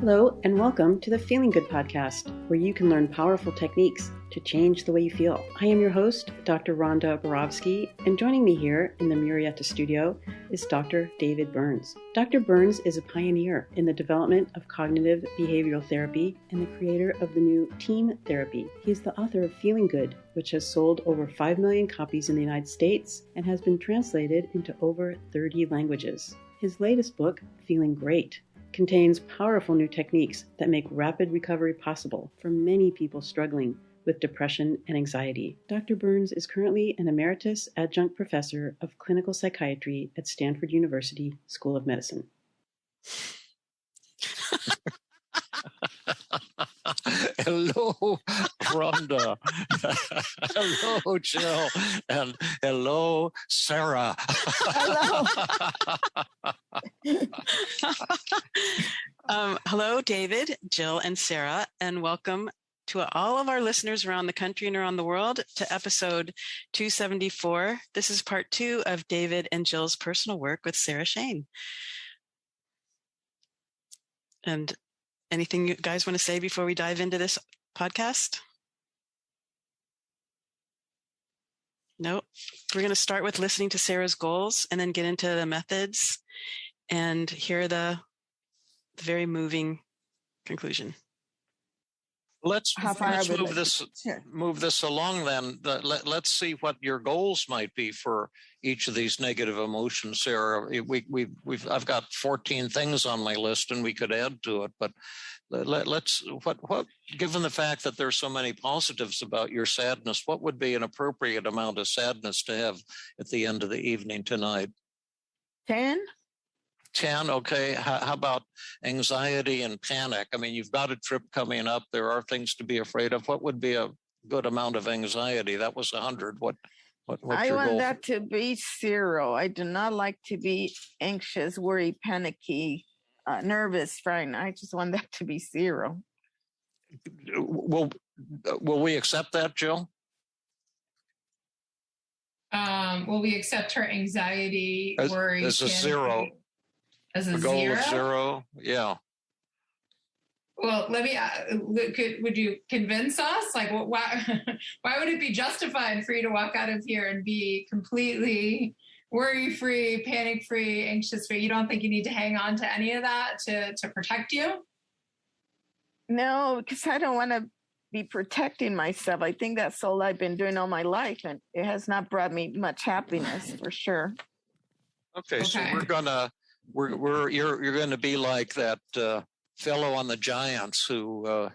Hello, and welcome to the Feeling Good podcast, where you can learn powerful techniques to change the way you feel. I am your host, Dr. Rhonda Borowski, and joining me here in the Murrieta studio is Dr. David Burns. Dr. Burns is a pioneer in the development of cognitive behavioral therapy and the creator of the new team therapy. He is the author of Feeling Good, which has sold over 5 million copies in the United States and has been translated into over 30 languages. His latest book, Feeling Great, contains powerful new techniques that make rapid recovery possible for many people struggling with depression and anxiety. Dr. Burns is currently an emeritus adjunct professor of clinical psychiatry at Stanford University School of Medicine. Hello, Rhonda. Hello, Jill. And hello, Sara. Hello. Hello, David, Jill, and Sara, and welcome to all of our listeners around the country and around the world to episode 274. This is part 2 of David and Jill's personal work with Sara Shane. And anything you guys want to say before we dive into this podcast? No. We're going to start with listening to Sara's goals and then get into the methods and hear the very moving conclusion. Let's move this along then. Let's see what your goals might be for each of these negative emotions, Sara. I've got 14 things on my list, and we could add to it. But let's given the fact that there's so many positives about your sadness, what would be an appropriate amount of sadness to have at the end of the evening tonight? 10. 10, okay. How about anxiety and panic? I mean, you've got a trip coming up. There are things to be afraid of. What would be a good amount of anxiety? That was 100. What's I your want goal? that to be 0. I do not like to be anxious, worried, panicky, nervous, frightened. I just want that to be 0. Will we accept that, Jill? Will we accept her anxiety, worry, as a 0? As a goal 0? of 0, yeah. Well, let me. Would you convince us? Like, why would it be justified for you to walk out of here and be completely worry-free, panic-free, anxious-free? You don't think you need to hang on to any of that to protect you? No, because I don't want to be protecting myself. I think that's all I've been doing all my life, and it has not brought me much happiness for sure. Okay. So you're going to be like that fellow on the Giants who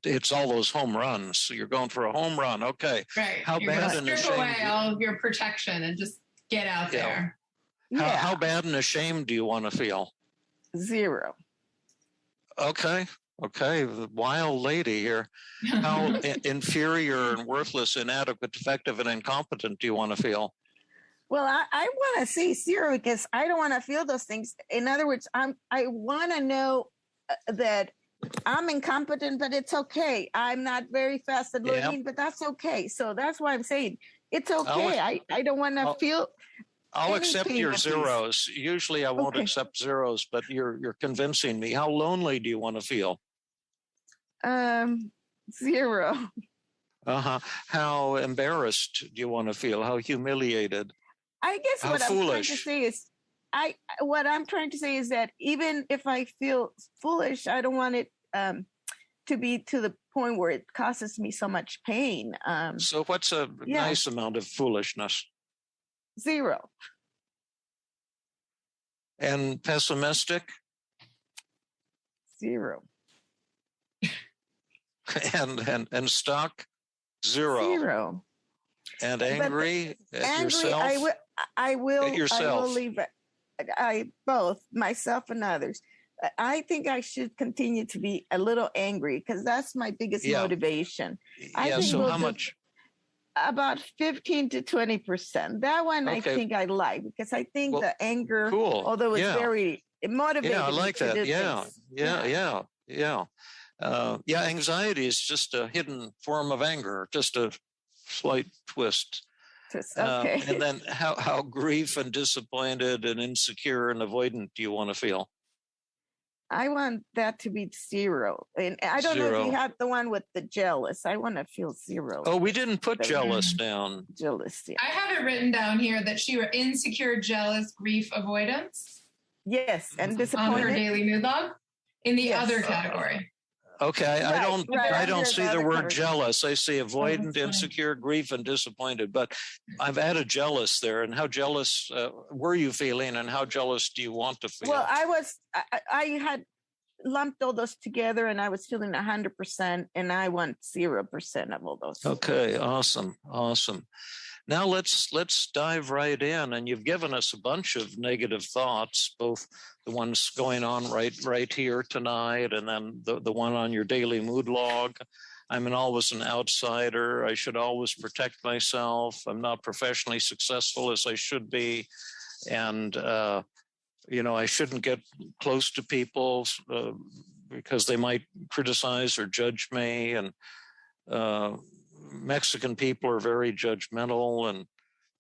hits all those home runs. So you're going for a home run. Okay. Right. How you're bad and strip away all of your protection and just get out there. How bad and ashamed do you want to feel? 0. Okay. The wild lady here. How inferior and worthless, inadequate, defective, and incompetent do you want to feel? Well, I want to see 0 because I don't want to feel those things. In other words, I want to know that I'm incompetent, but it's okay. I'm not very fast at learning, but that's okay. So that's why I'm saying it's okay. I don't want to feel. I'll accept your 0s. Usually I won't accept 0s, but you're convincing me. How lonely do you want to feel? 0. How embarrassed do you want to feel? How humiliated? I guess what I'm trying to say is, I'm trying to say is that even if I feel foolish, I don't want it to be to the point where it causes me so much pain. So what's a nice amount of foolishness? 0. And pessimistic? 0. and stuck? 0. 0. And angry at yourself? I will at yourself. I will leave it. Both myself and others. I think I should continue to be a little angry because that's my biggest motivation. So how much? About 15 to 20%. That one I think I like because I think the anger, although it's very motivating. Yeah, I like that. Yeah. Anxiety is just a hidden form of anger, just a slight twist. Okay. And then how grief and disappointed and insecure and avoidant do you want to feel? I want that to be 0. And I don't know if you have the one with the jealous. I want to feel 0. Oh, we didn't put jealous down. Jealous, yeah. I have it written down here that she were insecure, jealous, grief, avoidance. Yes, and disappointed. On her daily mood log in the other category. Okay, right, I don't see the word jealous. I see avoidant, insecure, grief, and disappointed. But I've added jealous there. And how jealous were you feeling, and how jealous do you want to feel? Well, I had lumped all those together, and I was feeling 100%, and I want 0% of all those. Okay, awesome. Now let's dive right in. And you've given us a bunch of negative thoughts, both the ones going on right here tonight, and then the one on your daily mood log. I'm always an outsider. I should always protect myself. I'm not professionally successful as I should be. And, I shouldn't get close to people because they might criticize or judge me. And Mexican people are very judgmental, and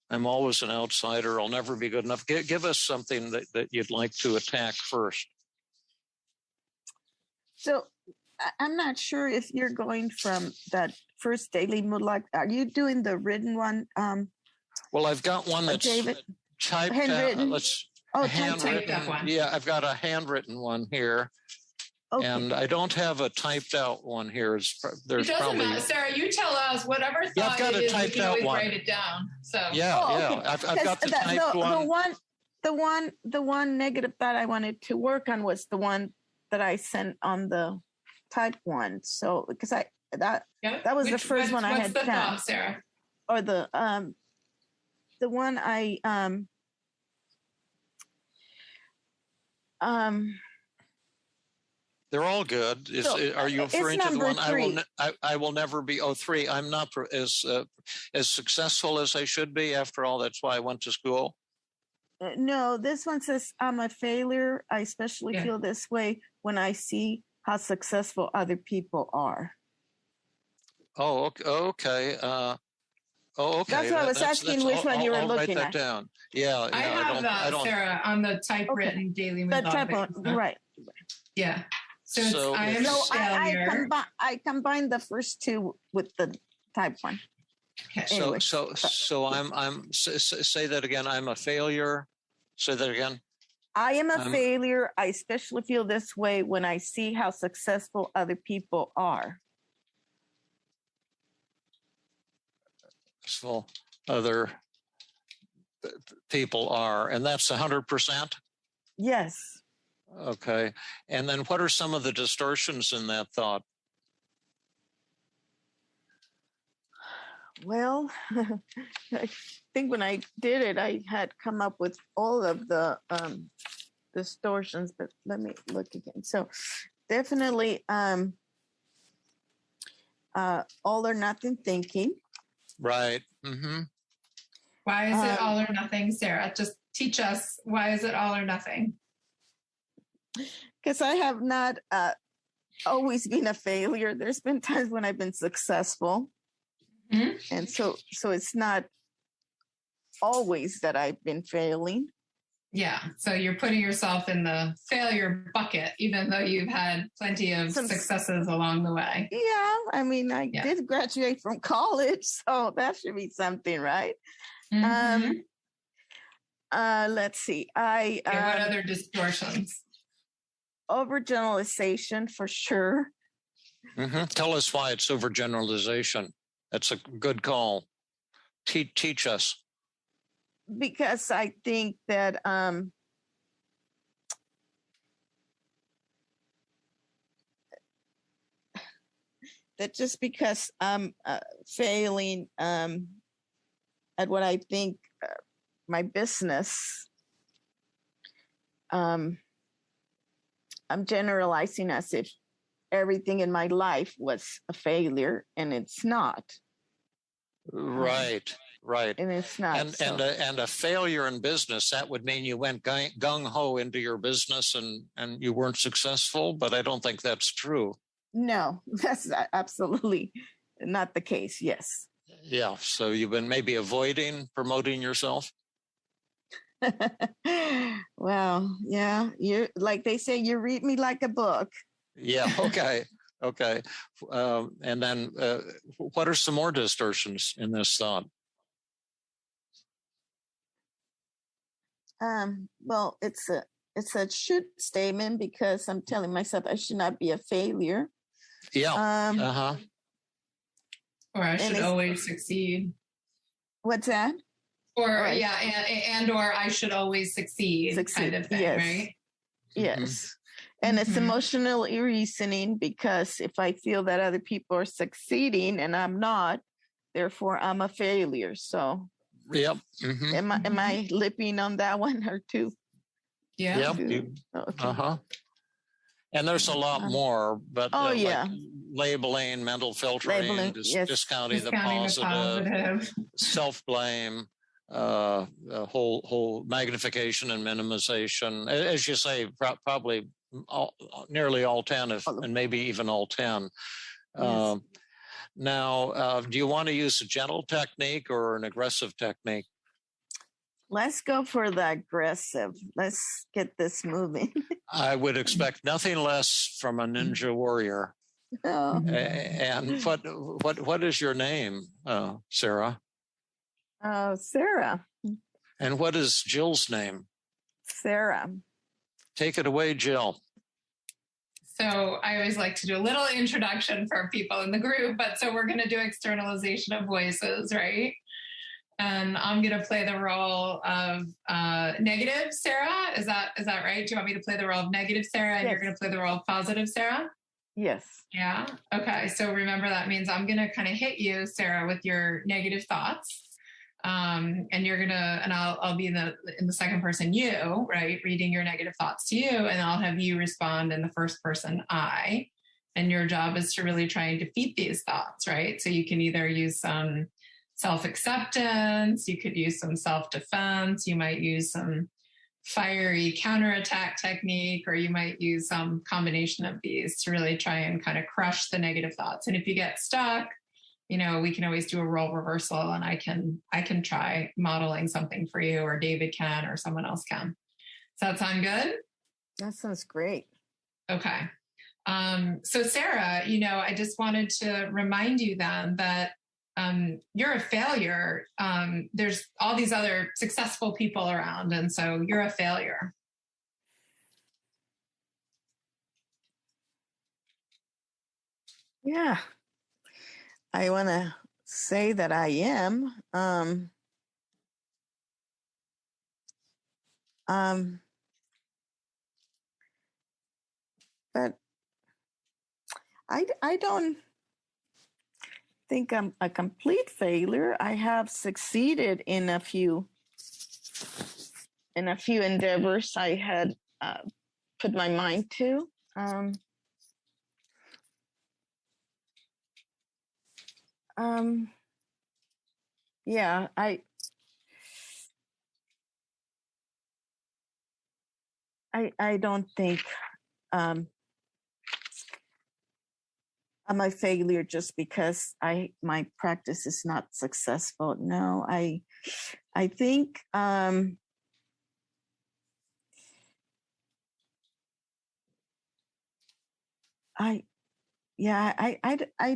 I'm always an outsider. I'll never be good enough. Give us something that you'd like to attack first. So I'm not sure if you're going from that first daily mood log. Are you doing the written one? Well, I've got one that's typed handwritten. Handwritten. One. Yeah, I've got a handwritten one here. Okay. And I don't have a typed out one here. There's it doesn't matter, Sarah. You tell us whatever thought it is. We can always write it down. So okay. I've got the typed one. The one negative thought I wanted to work on was the one that I sent on the type one. So because that was the first one I had done. Thought, Sarah? Or the one I They're all good. Are you referring to the one 3. I will never be 3? I'm not as successful as I should be. After all, that's why I went to school. No, this one says I'm a failure. I especially feel this way when I see how successful other people are. Oh, okay. Okay. That's what I was asking. Which one you were looking at? I'll write that down. Yeah. I have that, Sarah, on the typewritten daily mood. The type one, right? Yeah. So I am failure. I combined the first 2 with the type one. Okay. Anyway, so I'm say that again. I'm a failure. Say that again. I am a failure. I especially feel this way when I see how successful other people are. Successful other people are, and that's 100%. Yes. Okay. And then what are some of the distortions in that thought? Well, I think when I did it, I had come up with all of the distortions, but let me look again. So definitely all or nothing thinking. Right. Mm-hmm. Why is it all or nothing, Sarah? Just teach us, why is it all or nothing? Because I have not always been a failure. There's been times when I've been successful. Mm-hmm. And so it's not always that I've been failing. Yeah. So you're putting yourself in the failure bucket, even though you've had plenty of successes along the way. Yeah. I mean, I did graduate from college, so that should be something, right? Mm-hmm. Let's see. What other distortions? Overgeneralization for sure. Mm-hmm. Tell us why it's overgeneralization. That's a good call. Teach us. Because I think that that just because I'm failing at what I think my business, I'm generalizing as if everything in my life was a failure, and it's not. Right. And it's not. And a failure in business, that would mean you went gung-ho into your business and you weren't successful, but I don't think that's true. No, that's absolutely not the case. Yes. Yeah. So you've been maybe avoiding promoting yourself? Well, yeah, you like they say, you read me like a book. Yeah. Okay. Okay. And then what are some more distortions in this thought? Well, it's a should statement because I'm telling myself I should not be a failure. Yeah. Or I should always succeed. What's that? Or or I should always succeed kind of thing, yes. right? Yes. Mm-hmm. And it's emotional reasoning because if I feel that other people are succeeding and I'm not, therefore I'm a failure. So yep. Am I lipping on that one or two? Yeah. Yep. Okay. And there's a lot more, but like labeling, mental filtering, discounting the positive, self-blame, whole magnification and minimization. As you say, probably nearly all 10, and maybe even all 10. Yes. Now, do you want to use a gentle technique or an aggressive technique? Let's go for the aggressive. Let's get this moving. I would expect nothing less from a ninja warrior. Oh. And what is your name, Sara? Sara. And what is Jill's name? Sarah. Take it away, Jill. So I always like to do a little introduction for people in the group, but so we're going to do externalization of voices, right? And I'm going to play the role of negative Sara. Is that right? Do you want me to play the role of negative Sara and you're going to play the role of positive Sara? Yes. Yeah. Okay. So remember that means I'm going to kind of hit you, Sara, with your negative thoughts. And you're going to, and I'll be in the second person, you, right? Reading your negative thoughts to you. And I'll have you respond in the first person, I. And your job is to really try and defeat these thoughts, right? So you can either use some self-acceptance, you could use some self-defense, you might use some fiery counterattack technique, or you might use some combination of these to really try and kind of crush the negative thoughts. And if you get stuck, we can always do a role reversal, and I can try modeling something for you, or David can, or someone else can. Does that sound good? That sounds great. Okay. So Sara, I just wanted to remind you then that you're a failure. There's all these other successful people around, and so you're a failure. Yeah. I want to say that I am. But I don't think I'm a complete failure. I have succeeded in a few endeavors I had put my mind to. Yeah, I don't think I'm a failure just because my practice is not successful. No, I think I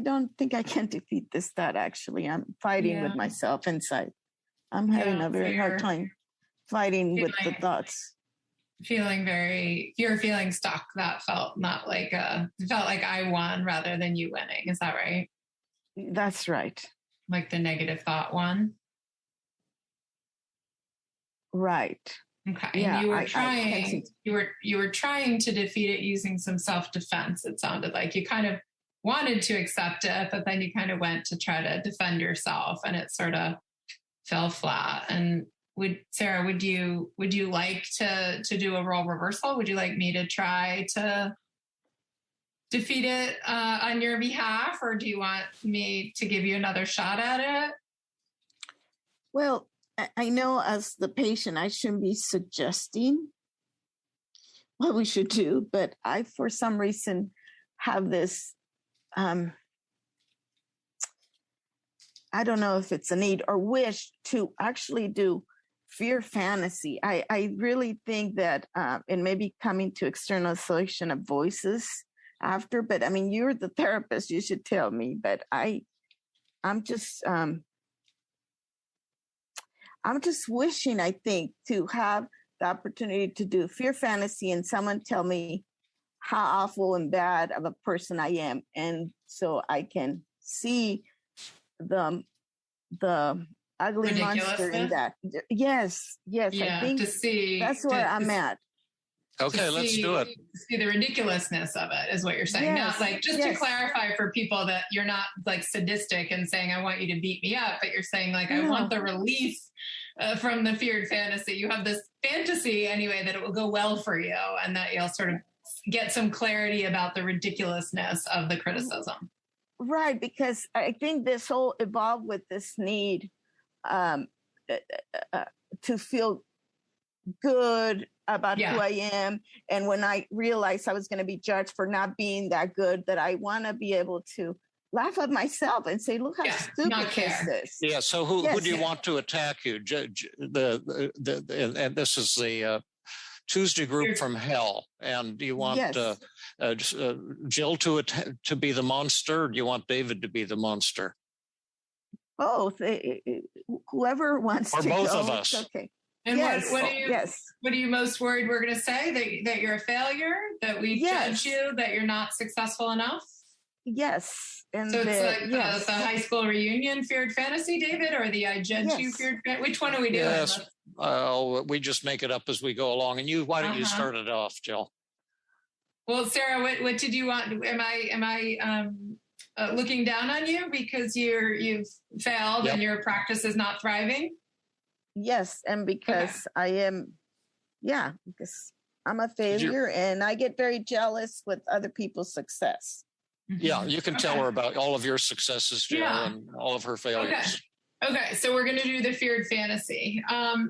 don't think I can defeat this thought. Actually, I'm fighting with myself inside. I'm having a very hard time fighting with the thoughts. You're feeling stuck. That felt not like it felt like I won rather than you winning. Is that right? That's right. Like the negative thought one. Right. Okay. Yeah, and you were trying. You were trying to defeat it using some self-defense. It sounded like you kind of wanted to accept it, but then you kind of went to try to defend yourself, and it sort of fell flat. And Sara, would you like to do a role reversal? Would you like me to try to defeat it on your behalf, or do you want me to give you another shot at it? Well, I know as the patient, I shouldn't be suggesting what we should do, but I, for some reason, have this, I don't know if it's a need or wish to actually do fear fantasy. I really think that, and maybe coming to externalization of voices after, but I mean, you're the therapist, you should tell me, but I'm just wishing, I think, to have the opportunity to do fear fantasy and someone tell me how awful and bad of a person I am. And so I can see the ugly monster in that. Yes. Yeah, I think to see that's where I'm at. Okay, let's do it. See the ridiculousness of it is what you're saying. Yes, Not like, just to clarify for people that you're not like sadistic and saying, I want you to beat me up, but you're saying like, I want the relief from the feared fantasy. You have this fantasy anyway, that it will go well for you and that you'll sort of get some clarity about the ridiculousness of the criticism. Right, because I think this whole evolved with this need to feel good about who I am. And when I realized I was going to be judged for not being that good, that I want to be able to laugh at myself and say, look how stupid this is. Yeah, so who do you want to attack you? And this is the Tuesday group from hell. And do you want Jill to be the monster, or do you want David to be the monster? Both. Whoever wants or to both go, of us. okay. And what are you most worried we're going to say? That you're a failure, that we judge you, that you're not successful enough? Yes. And so it's like the high school reunion feared fantasy, David, or the I judge you feared fantasy? Which one are we doing? Yes. We just make it up as we go along. And why don't you start it off, Jill? Well, Sarah, what did you want? Am I looking down on you because you've failed and your practice is not thriving? Yes, and because I am, because I'm a failure and I get very jealous with other people's success. Yeah, you can tell her about all of your successes, Jill, and all of her failures. Okay, so we're going to do the feared fantasy.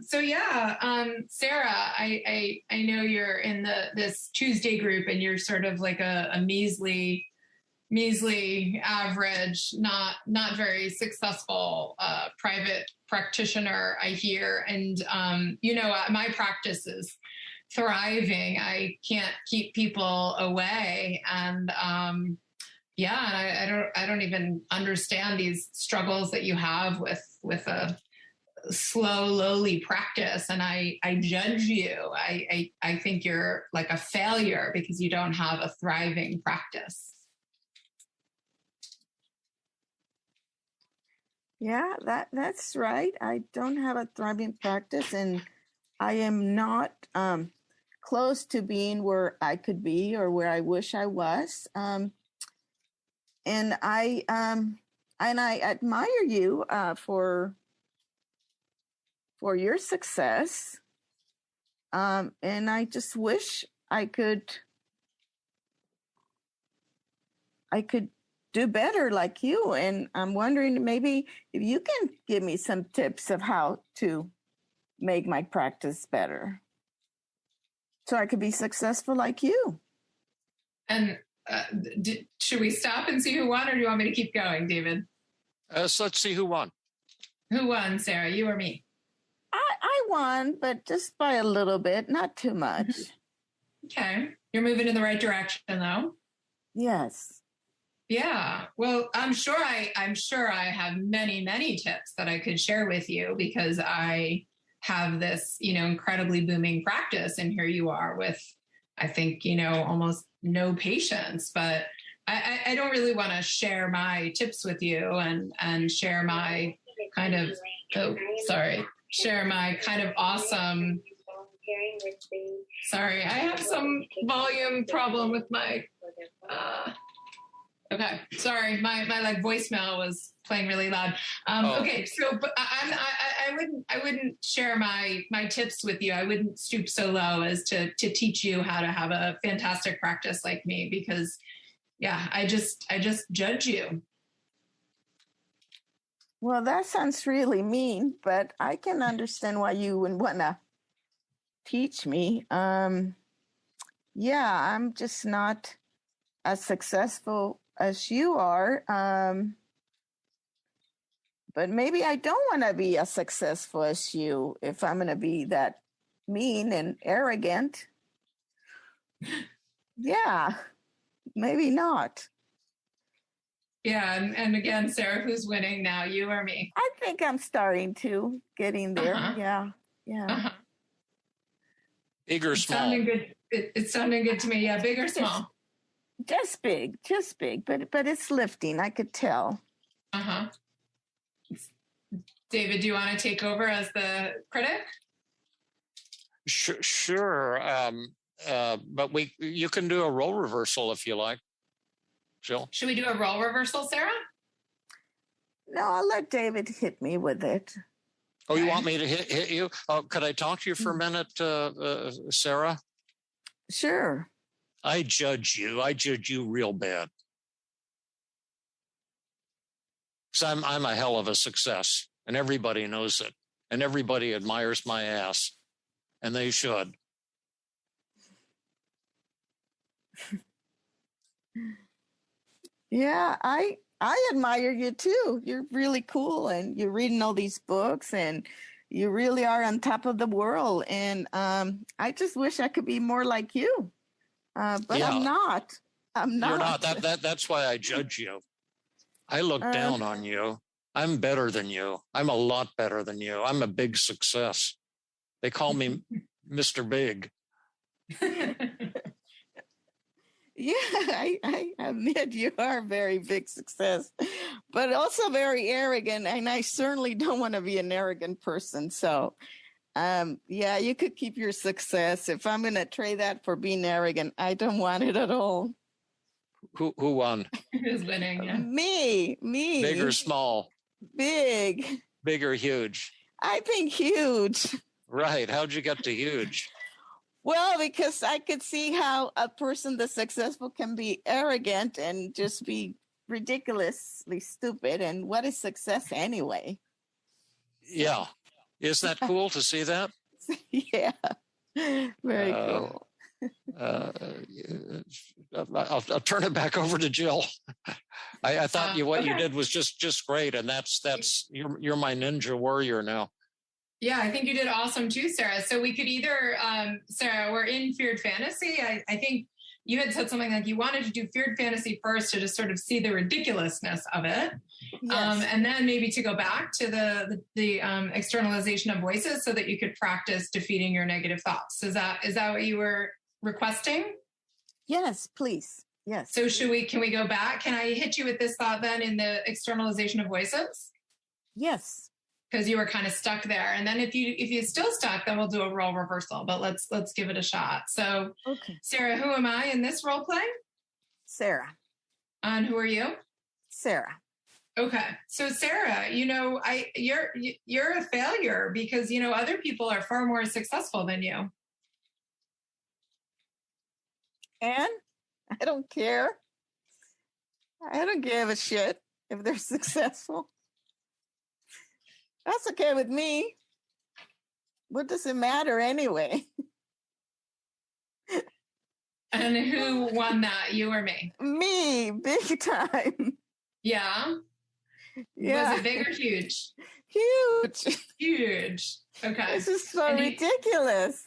Sarah, I know you're in this Tuesday group and you're sort of like a measly average, not very successful private practitioner, I hear. And my practice is thriving. I can't keep people away, and I don't even understand these struggles that you have with a slow, lowly practice. And I judge you. I think you're like a failure because you don't have a thriving practice. Yeah, that's right. I don't have a thriving practice, and I am not close to being where I could be or where I wish I was. And I admire you for your success. And I just wish I could do better like you. And I'm wondering maybe if you can give me some tips of how to make my practice better so I could be successful like you. And should we stop and see who won, or do you want me to keep going, David? So let's see who won. Who won, Sarah, you or me? I won, but just by a little bit, not too much. Okay. You're moving in the right direction, though. Yes. Yeah. Well, I'm sure I have many, many tips that I could share with you because I have this, incredibly booming practice. And here you are with, I think, almost no patience, but I don't really want to share my tips with you and share my kind of, awesome. Sorry, I have some volume problem with my, okay, sorry, my like voicemail was playing really loud. Okay, so but I wouldn't share my tips with you. I wouldn't stoop so low as to teach you how to have a fantastic practice like me because, I just judge you. Well, that sounds really mean, but I can understand why you would want to teach me. I'm just not as successful as you are. But maybe I don't want to be as successful as you if I'm going to be that mean and arrogant. Yeah, maybe not. Yeah, and again, Sarah, who's winning now, you or me? I think I'm starting to getting there. Yeah. Big or small? It's sounding good to me. Yeah, big or small? Just big, but it's lifting. I could tell. David, do you want to take over as the critic? Sure. But you can do a role reversal if you like, Jill. Should we do a role reversal, Sarah? No, I'll let David hit me with it. Oh, you want me to hit you? Oh, could I talk to you for a minute, Sarah? Sure. I judge you real bad. Because I'm a hell of a success, and everybody knows it, and everybody admires my ass, and they should. Yeah, I admire you too. You're really cool, and you're reading all these books, and you really are on top of the world. And I just wish I could be more like you, but yeah. I'm not. You're not. That's why I judge you. I look down on you. I'm better than you. I'm a lot better than you. I'm a big success. They call me Mr. Big. Yeah, I admit you are a very big success, but also very arrogant. And I certainly don't want to be an arrogant person. So, yeah, you could keep your success. If I'm going to trade that for being arrogant, I don't want it at all. Who won? Who's winning? Yeah. Me. Big or small? Big. Big or huge? I think huge. Right. How'd you get to huge? Well, because I could see how a person that's successful can be arrogant and just be ridiculously stupid. And what is success anyway? Yeah. Isn't that cool to see that? Yeah. Very cool. I'll turn it back over to Jill. I thought what you did was just great, and that's you're my ninja warrior now. Yeah, I think you did awesome too, Sarah. So we could either, Sarah, we're in feared fantasy. I think you had said something like you wanted to do feared fantasy first to just sort of see the ridiculously of it, yes. And then maybe to go back to the externalization of voices so that you could practice defeating your negative thoughts. Is that what you were requesting? Yes, please. Yes. So can we go back? Can I hit you with this thought then in the externalization of voices? Yes. Because you were kind of stuck there. And then if you're still stuck, then we'll do a role reversal, but let's give it a shot. So okay. Sarah, who am I in this role play? Sarah. And who are you? Sarah. Okay. So Sarah, you're a failure because, other people are far more successful than you. And I don't care. I don't give a shit if they're successful. That's okay with me. What does it matter anyway? And who won that, you or me? Me, big time. Yeah? Yeah. Was it big or huge? Huge. Huge. Okay. This is so ridiculous.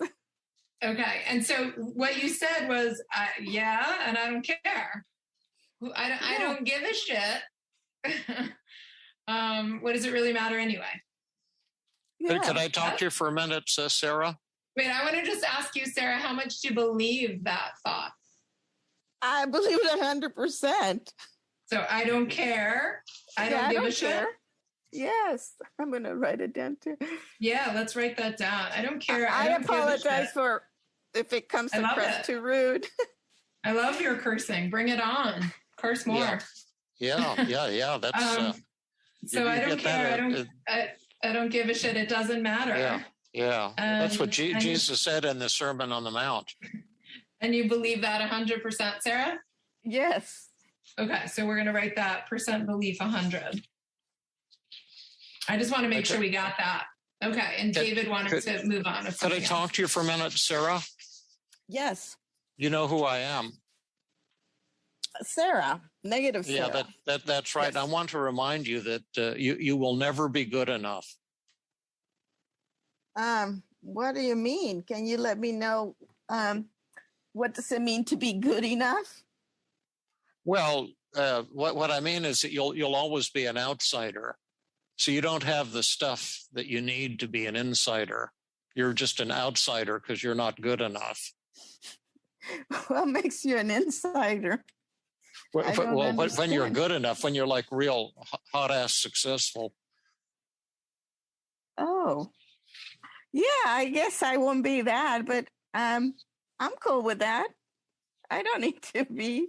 Okay. And so what you said was, yeah, and I don't care. I don't give a shit. What does it really matter anyway? Yeah. Could I talk to you for a minute, Sarah? Wait, I want to just ask you, Sarah, how much do you believe that thought? I believe it 100%. So I don't care. I don't give a shit. Yes, I'm going to write it down too. Yeah, let's write that down. I don't care. I apologize for if it comes across too rude. I love your cursing. Bring it on. Curse more. Yeah. That's. So I don't care. I don't give a shit. It doesn't matter. Yeah. That's what Jesus said in the Sermon on the Mount. And you believe that 100%, Sarah? Yes. Okay, so we're going to write that percent belief 100. I just want to make sure we got that. Okay, and David wanted to move on. Could I talk to you for a minute, Sarah? Yes. You know who I am? Sarah, negative Sarah. Yeah, that's right. Yes. I want to remind you that you will never be good enough. What do you mean? Can you let me know what does it mean to be good enough? Well, what I mean is that you'll always be an outsider. So you don't have the stuff that you need to be an insider. You're just an outsider because you're not good enough. What makes you an insider? Well, when you're good enough, when you're like real hot ass successful. Oh, yeah, I guess I won't be that, but I'm cool with that. I don't need to be.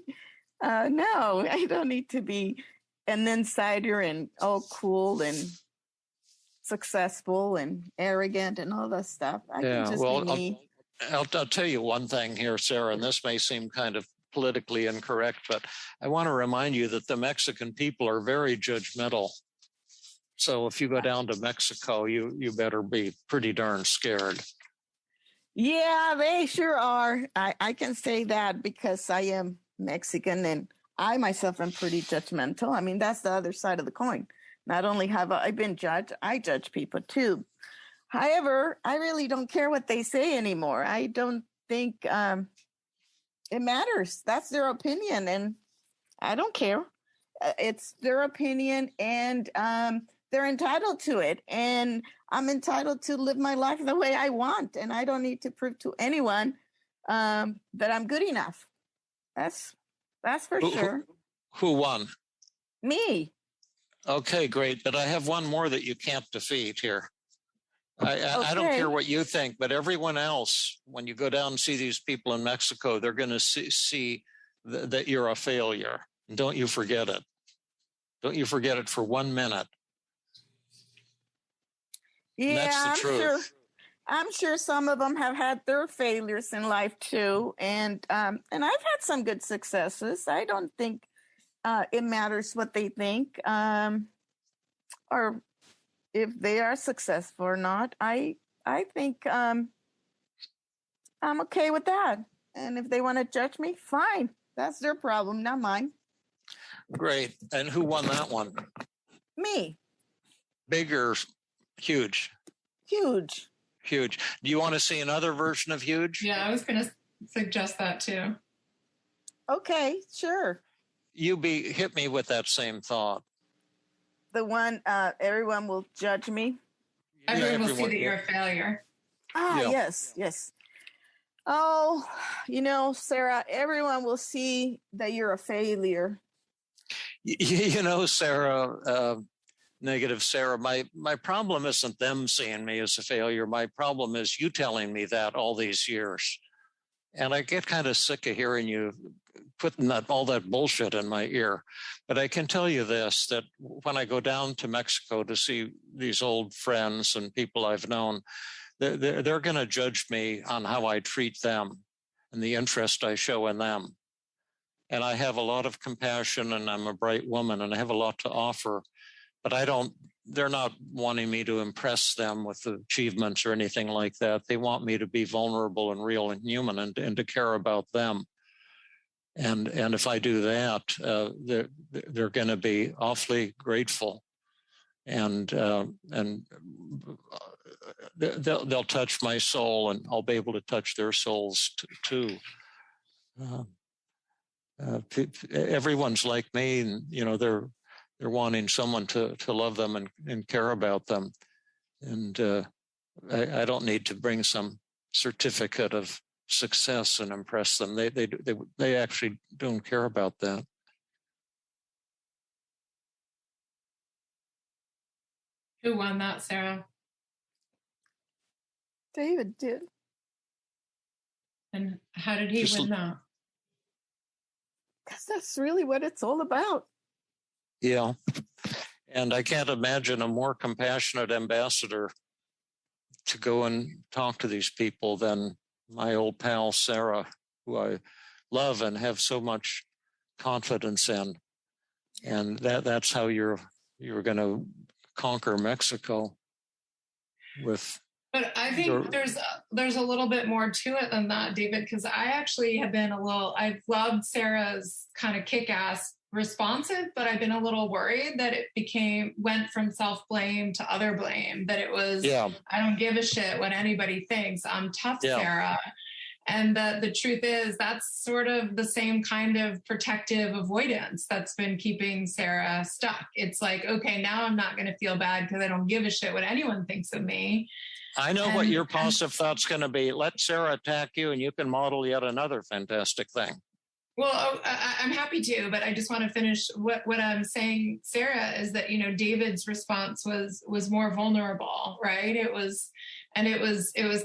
No, I don't need to be an insider and cool and successful and arrogant and all that stuff. I can just be me. I'll tell you one thing here, Sarah, and this may seem kind of politically incorrect, but I want to remind you that the Mexican people are very judgmental. So if you go down to Mexico, you better be pretty darn scared. Yeah, they sure are. I can say that because I am Mexican and I myself am pretty judgmental. I mean, that's the other side of the coin. Not only have I been judged, I judge people too. However, I really don't care what they say anymore. I don't think it matters. That's their opinion and I don't care. It's their opinion and they're entitled to it. And I'm entitled to live my life the way I want. And I don't need to prove to anyone that I'm good enough. That's for sure. Who won? Me. Okay, great. But I have one more that you can't defeat here. I don't care what you think, but everyone else, when you go down and see these people in Mexico, they're going to see that you're a failure. And don't you forget it. Don't you forget it for 1 minute. Yeah, I'm sure some of them have had their failures in life too, and I've had some good successes. I don't think it matters what they think, or if they are successful or not. I think I'm okay with that. And if they want to judge me, fine. That's their problem, not mine. Great. And who won that one? Me. Big or huge? Huge. Huge. Do you want to see another version of huge? Yeah, I was going to suggest that too. Okay, sure. Hit me with that same thought. The one, everyone will judge me. Everyone will see that you're a failure. Yes. Oh, Sarah, everyone will see that you're a failure. Sarah, negative Sarah, my problem isn't them seeing me as a failure. My problem is you telling me that all these years. And I get kind of sick of hearing you putting all that bullshit in my ear. But I can tell you this, that when I go down to Mexico to see these old friends and people I've known, they're going to judge me on how I treat them and the interest I show in them. And I have a lot of compassion and I'm a bright woman and I have a lot to offer, but they're not wanting me to impress them with achievements or anything like that. They want me to be vulnerable and real and human and to care about them. And if I do that, they're going to be awfully grateful, and they'll touch my soul, and I'll be able to touch their souls too. Everyone's like me, and they're wanting someone to love them and care about them, and I don't need to bring some certificate of success and impress them. They actually don't care about that. Who won that, Sarah? David did. And how did he win that? Because that's really what it's all about. Yeah. And I can't imagine a more compassionate ambassador to go and talk to these people than my old pal, Sarah, who I love and have so much confidence in. And that's how you're going to conquer Mexico, with But I think there's a little bit more to it than that, David, because I actually have been I've loved Sarah's kind of kick-ass responsive, but I've been a little worried that it went from self-blame to other blame, that it was, I don't give a shit what anybody thinks. I'm tough, Sarah. And the truth is that's sort of the same kind of protective avoidance that's been keeping Sarah stuck. It's like, okay, now I'm not going to feel bad because I don't give a shit what anyone thinks of me. I know what your positive thought's going to be. Let Sarah attack you and you can model yet another fantastic thing. Well, I'm happy to, but I just want to finish what I'm saying, Sarah, is that, David's response was more vulnerable, right? It was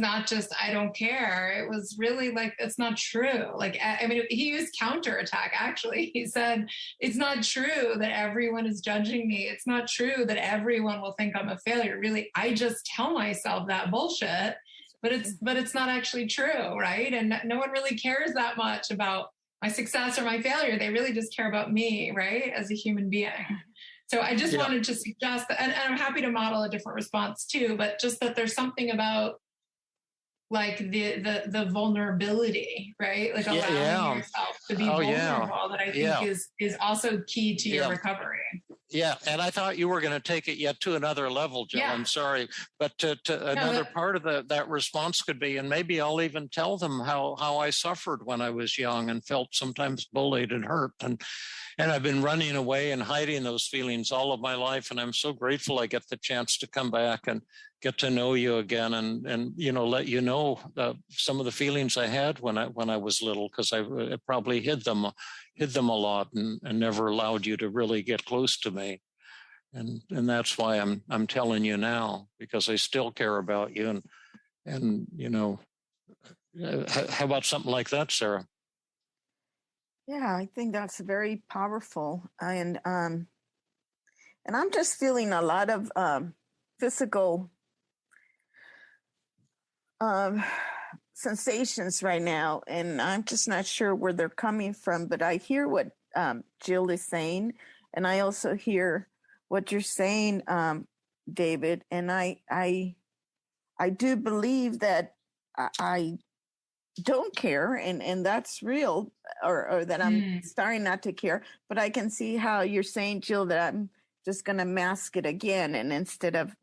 not just, I don't care. It was really like, it's not true. Like, I mean, he used counterattack, actually. He said, it's not true that everyone is judging me. It's not true that everyone will think I'm a failure. Really, I just tell myself that bullshit, but it's not actually true, right? And no one really cares that much about my success or my failure. They really just care about me, right? As a human being. So I just wanted to suggest that, and I'm happy to model a different response too, but just that there's something about like the vulnerability, right? Like allowing yourself to be vulnerable that I think is also key to your recovery. Yeah. And I thought you were going to take it yet to another level, Jill. I'm sorry. But to another part of that response could be, and maybe I'll even tell them how I suffered when I was young and felt sometimes bullied and hurt. And I've been running away and hiding those feelings all of my life. And I'm so grateful I get the chance to come back and get to know you again and let you know some of the feelings I had when I was little, because I probably hid them a lot and never allowed you to really get close to me. And that's why I'm telling you now, because I still care about you. And how about something like that, Sarah? Yeah, I think that's very powerful. And I'm just feeling a lot of physical sensations right now, and I'm just not sure where they're coming from, but I hear what Jill is saying, and I also hear what you're saying, David, and I do believe that I don't care, and that's real, or that I'm starting not to care, but I can see how you're saying, Jill, that I'm just going to mask it again, and instead of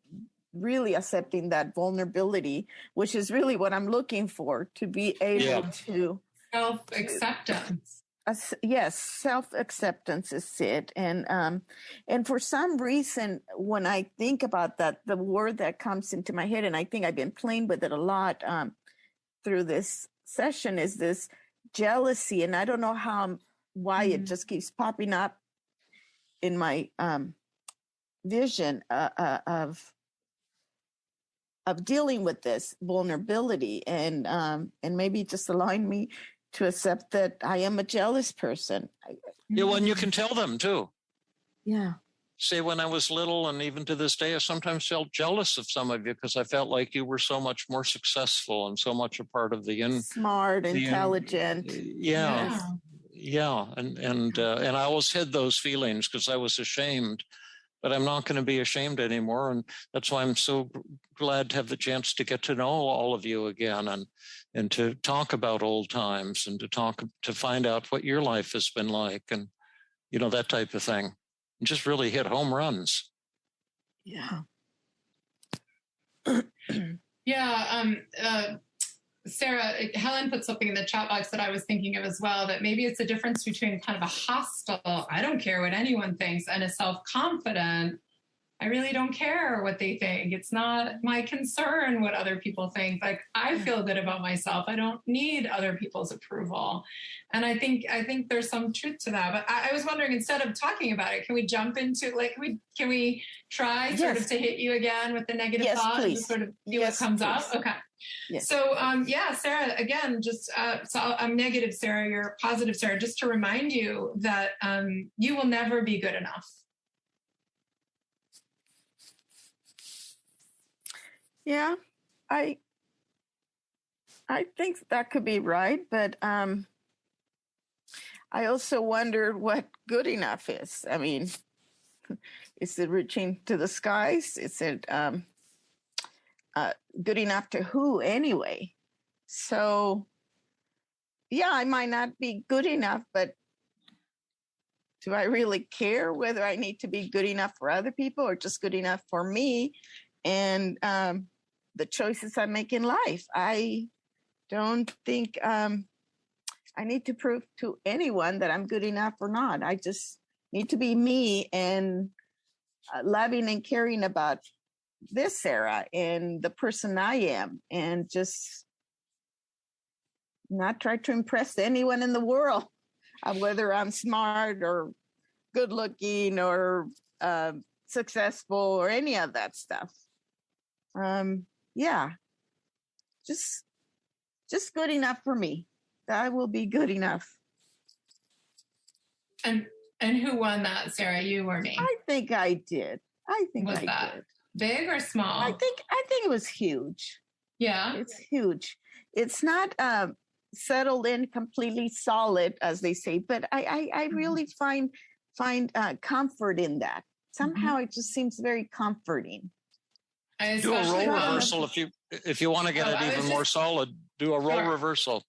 really accepting that vulnerability, which is really what I'm looking for, to be able to self-acceptance. Yes, self-acceptance is it. And for some reason, when I think about that, the word that comes into my head, and I think I've been playing with it a lot through this session, is this jealousy. And I don't know why it just keeps popping up in my vision of dealing with this vulnerability, and maybe just allowing me to accept that I am a jealous person. Well, and you can tell them too. Yeah. Say, when I was little, and even to this day, I sometimes felt jealous of some of you because I felt like you were so much more successful and so much a part of the smart, intelligent. Yeah. And I always hid those feelings because I was ashamed. But I'm not going to be ashamed anymore. And that's why I'm so glad to have the chance to get to know all of you again and to talk about old times and to find out what your life has been like and, that type of thing. And just really hit home runs. Yeah. Sarah, Helen put something in the chat box that I was thinking of as well, that maybe it's a difference between kind of a hostile, I don't care what anyone thinks, and a self-confident, I really don't care what they think. It's not my concern what other people think. Like, I feel good about myself. I don't need other people's approval. And I think there's some truth to that. But I was wondering, instead of talking about it, can we jump into, like, can we try sort of to hit you again with the negative thought please. and just sort of see what comes up? Okay. Yes. So, Sarah, again, just so I'm negative, Sarah, you're positive, Sarah, just to remind you that you will never be good enough. Yeah, I think that could be right, but I also wonder what good enough is. I mean, is it reaching to the skies? Is it good enough to who anyway? So, yeah, I might not be good enough, but do I really care whether I need to be good enough for other people or just good enough for me and the choices I make in life? I don't think I need to prove to anyone that I'm good enough or not. I just need to be me and loving and caring about this Sara and the person I am, and just not try to impress anyone in the world, whether I'm smart or good looking or successful or any of that stuff. Yeah, just good enough for me. I will be good enough. And who won that, Sara? You or me? I think I did. I think was I that did. Big or small? I think it was huge. Yeah, it's huge. It's not settled in, completely solid, as they say, but I really find comfort in that. Somehow it just seems very comforting. Do a role reversal if you want to get it even more solid. Do a role reversal.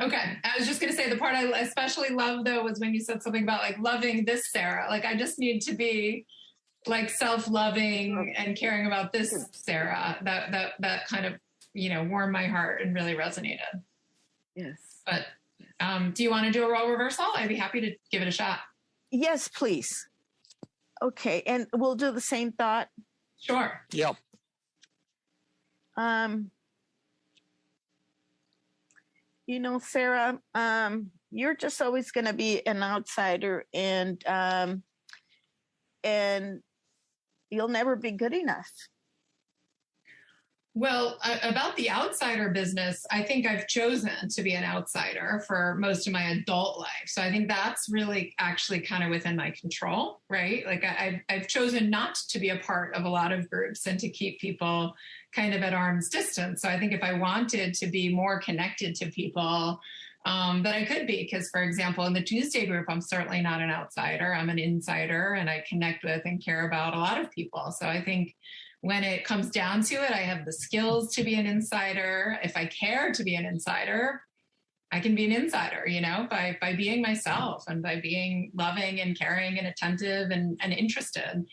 Okay. I was just going to say the part I especially love, though, was when you said something about like loving this Sara. Like, I just need to be like self-loving and caring about this Sara. That kind of, warmed my heart and really resonated. Yes. But do you want to do a role reversal? I'd be happy to give it a shot. Yes, please. Okay. And we'll do the same thought. Sure. Yeah. Sara, you're just always going to be an outsider, and you'll never be good enough. Well, about the outsider business, I think I've chosen to be an outsider for most of my adult life. So I think that's really actually kind of within my control, right? Like I've chosen not to be a part of a lot of groups and to keep people kind of at arm's distance. So I think if I wanted to be more connected to people, that I could be, because, for example, in the Tuesday group, I'm certainly not an outsider. I'm an insider, and I connect with and care about a lot of people. So I think when it comes down to it, I have the skills to be an insider. If I care to be an insider, I can be an insider, by being myself and by being loving and caring and attentive and interested.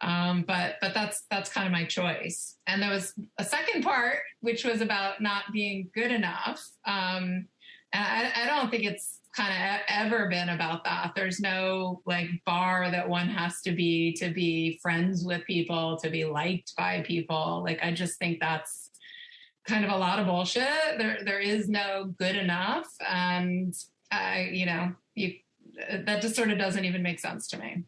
But that's kind of my choice. And there was a second part, which was about not being good enough. And I don't think it's kind of ever been about that. There's no like bar that one has to be friends with people, to be liked by people. Like, I just think that's kind of a lot of bullshit. There is no good enough. And that just sort of doesn't even make sense to me.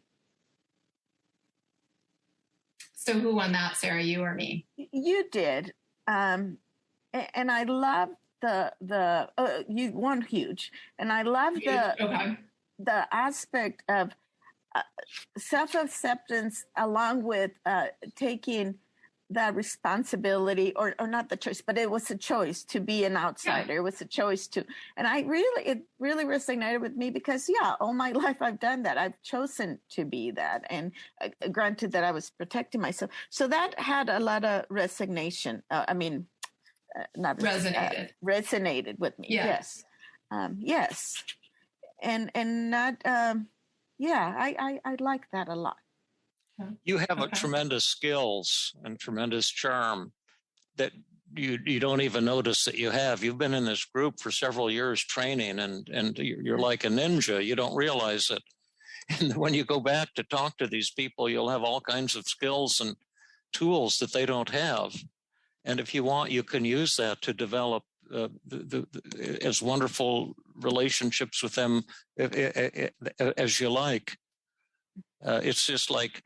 So who won that, Sara, you or me? You did. And I love you won huge. And I love the aspect of self-acceptance, along with taking that responsibility, or not the choice, but it was a choice to be an outsider. Yeah. It was a choice to, and it really resonated with me, because all my life I've done that. I've chosen to be that, and granted that I was protecting myself. So that had a lot of resignation. Not resonated. Resonated with me. Yeah. Yes. Yes. And not, I like that a lot. You have a tremendous skills and tremendous charm that you don't even notice that you have. You've been in this group for several years training, and you're like a ninja. You don't realize it. And when you go back to talk to these people, you'll have all kinds of skills and tools that they don't have. And if you want, you can use that to develop as wonderful relationships with them as you like. It's just like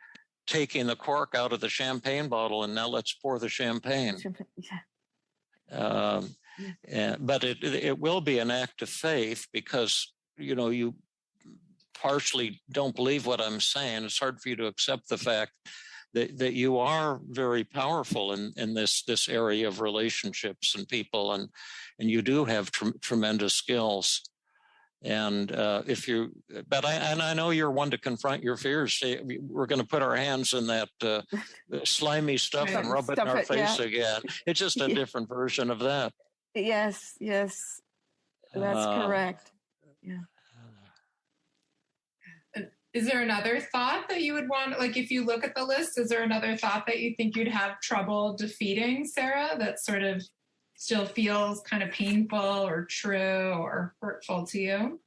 taking the cork out of the champagne bottle, and now let's pour the champagne. But it will be an act of faith, because you partially don't believe what I'm saying. It's hard for you to accept the fact that you are very powerful in this area of relationships and people, and you do have tremendous skills. And I know you're one to confront your fears. We're going to put our hands in that slimy stuff and rub it in our face again. It's just a different version of that. Yes, that's correct. Yeah. Is there another thought that you would want, like if you look at the list, is there another thought that you think you'd have trouble defeating, Sara, that sort of still feels kind of painful or true or hurtful to you?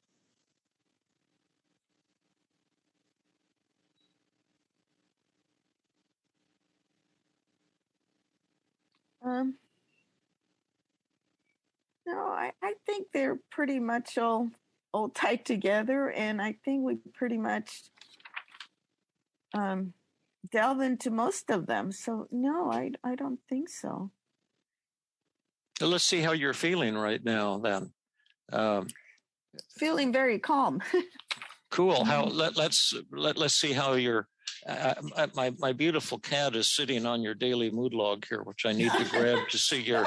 No, I think they're pretty much all tied together, and I think we pretty much delve into most of them. So no, I don't think so. Let's see how you're feeling right now then. Feeling very calm. Cool. How let's see how you're. My beautiful cat is sitting on your daily mood log here, which I need to grab to see your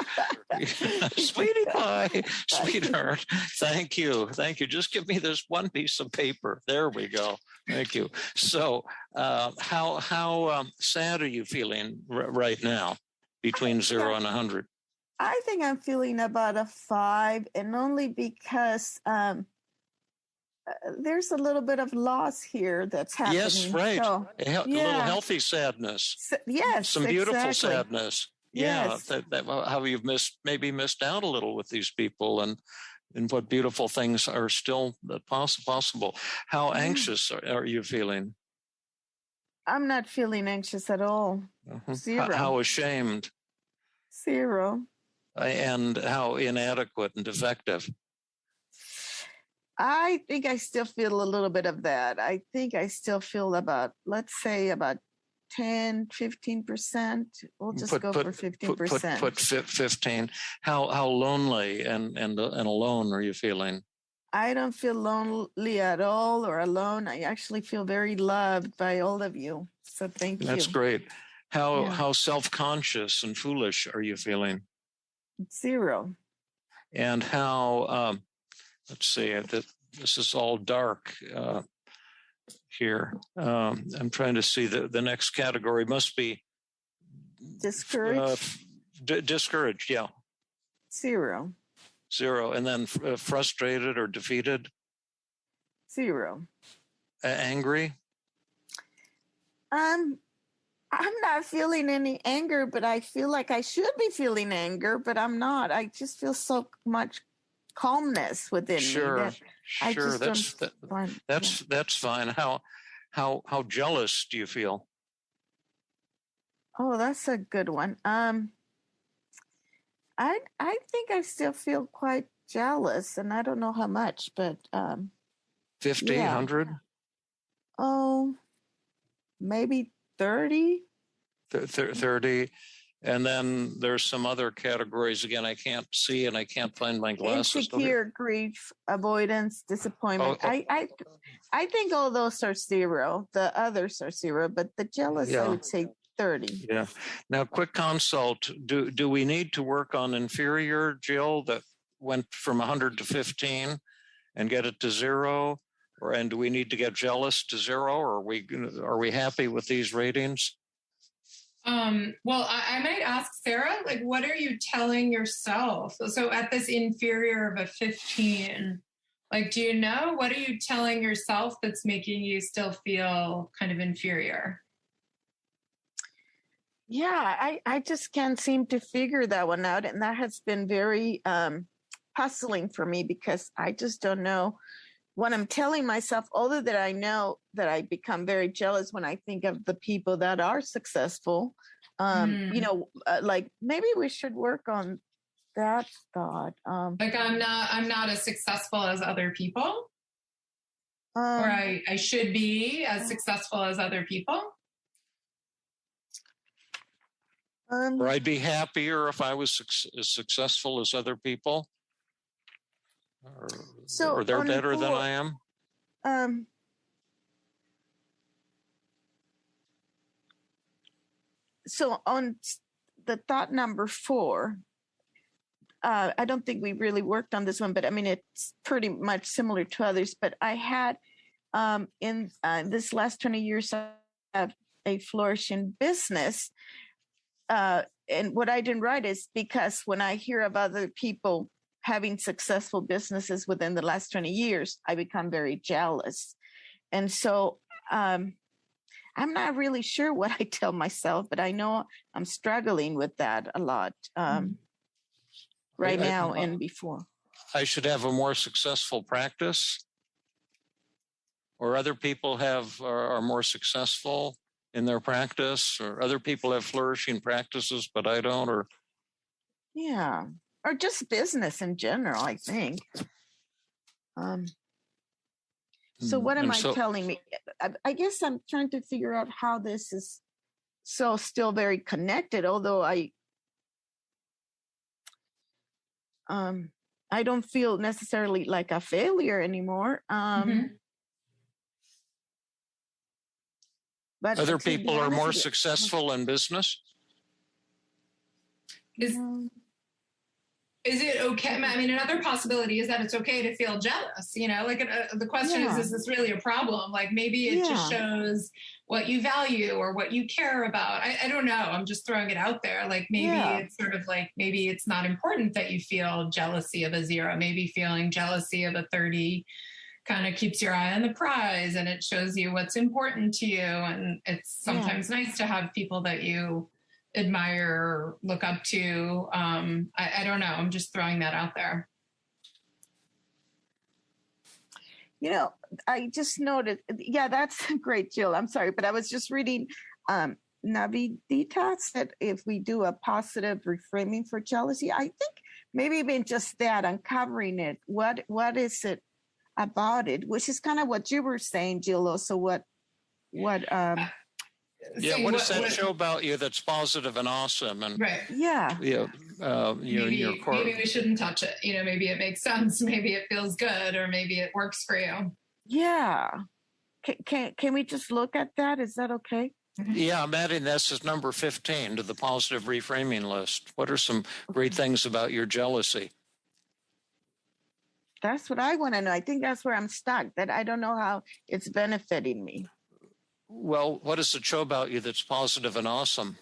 sweetie pie, sweetheart. Thank you. Just give me this one piece of paper. There we go. Thank you. So, how sad are you feeling right now, between 0 and 100? I think I'm feeling about a 5, and only because there's a little bit of loss here that's happening. Yes, right. So, a little healthy sadness. Yes, some beautiful exactly. Sadness. Yes. Yeah, that how you've maybe missed out a little with these people, and what beautiful things are still possible. How anxious are you feeling? I'm not feeling anxious at all. 0. How ashamed? 0. And how inadequate and defective? I think I still feel a little bit of that. I think I still feel about, let's say, about 10, 15%. We'll just go for 15%. Put 15. How lonely and alone are you feeling? I don't feel lonely at all or alone. I actually feel very loved by all of you. So thank you. That's great. How self-conscious and foolish are you feeling? 0. And how let's see, this is all dark here. I'm trying to see the next category must be discouraged. Discouraged, yeah. 0. And then frustrated or defeated? 0. Angry? I'm not feeling any anger, but I feel like I should be feeling anger, but I'm not. I just feel so much calmness within me. That's fine. How jealous do you feel? Oh, that's a good one. I think I still feel quite jealous, and I don't know how much, but 50, 100? Oh, maybe 30. 30. And then there's some other categories. Again, I can't see and I can't find my glasses. Insecure, grief, avoidance, disappointment. I think all those are 0. The others are 0, but the jealous, I would say 30. Yeah. Now, quick consult. Do we need to work on inferior, Jill, that went from 100 to 15 and get it to 0? And do we need to get jealous to 0? Or are we happy with these ratings? Well, I might ask Sara, like, what are you telling yourself? So at this inferior of a 15, like, do you know, what are you telling yourself that's making you still feel kind of inferior? Yeah, I just can't seem to figure that one out. And that has been very puzzling for me, because I just don't know what I'm telling myself, other than I know that I become very jealous when I think of the people that are successful. Like maybe we should work on that thought. Like I'm not as successful as other people, or I should be as successful as other people. Or I'd be happier if I was as successful as other people. Or they're better than I am? So on the thought number 4, I don't think we really worked on this one, but I mean, it's pretty much similar to others. But I had in this last 20 years, I have a flourishing business. And what I didn't write is because when I hear of other people having successful businesses within the last 20 years, I become very jealous. And so I'm not really sure what I tell myself, but I know I'm struggling with that a lot right now and before. I should have a more successful practice, or other people are more successful in their practice, or other people have flourishing practices, but I don't, or. Yeah. Or just business in general, I think. So what am I telling me? I guess I'm trying to figure out how this is so still very connected, although I don't feel necessarily like a failure anymore. But other people are more successful in business? Is it okay? I mean, another possibility is that it's okay to feel jealous, like the question is this really a problem? Like maybe it just shows what you value or what you care about. I don't know. I'm just throwing it out there. Like maybe it's sort of like, maybe it's not important that you feel jealousy of a 0. Maybe feeling jealousy of a 30 kind of keeps your eye on the prize and it shows you what's important to you. And it's sometimes nice to have people that you admire, look up to. I don't know. I'm just throwing that out there. I just noted, that's great, Jill. I'm sorry, but I was just reading Navidita said if we do a positive reframing for jealousy, I think maybe even just that, uncovering it. What is it about it? Which is kind of what you were saying, Jill. Also, what what does that show about you that's positive and awesome? And right. Maybe we shouldn't touch it. Maybe it makes sense. Maybe it feels good, or maybe it works for you. Yeah. Can we just look at that? Is that okay? Yeah, I'm adding this as number 15 to the positive reframing list. What are some great things about your jealousy? That's what I want to know. I think that's where I'm stuck, that I don't know how it's benefiting me. Well, what does it show about you that's positive and awesome?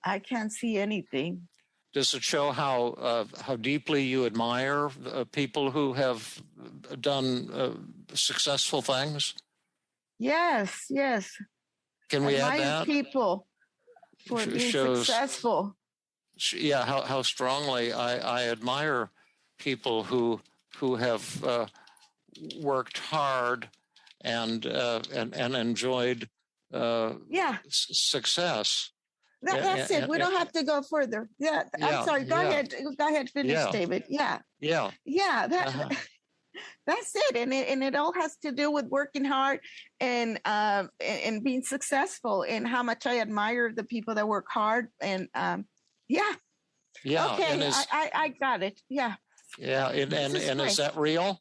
I can't see anything. Does it show how deeply you admire people who have done successful things? Yes. Can we admire add that? People for being successful. Yeah, how strongly I admire people who have worked hard and enjoyed success. That's it. We don't have to go further. I'm sorry. Go ahead. Finish, David. That's it. And it all has to do with working hard and being successful, and how much I admire the people that work hard. And okay, I got it. Yeah. And is that real?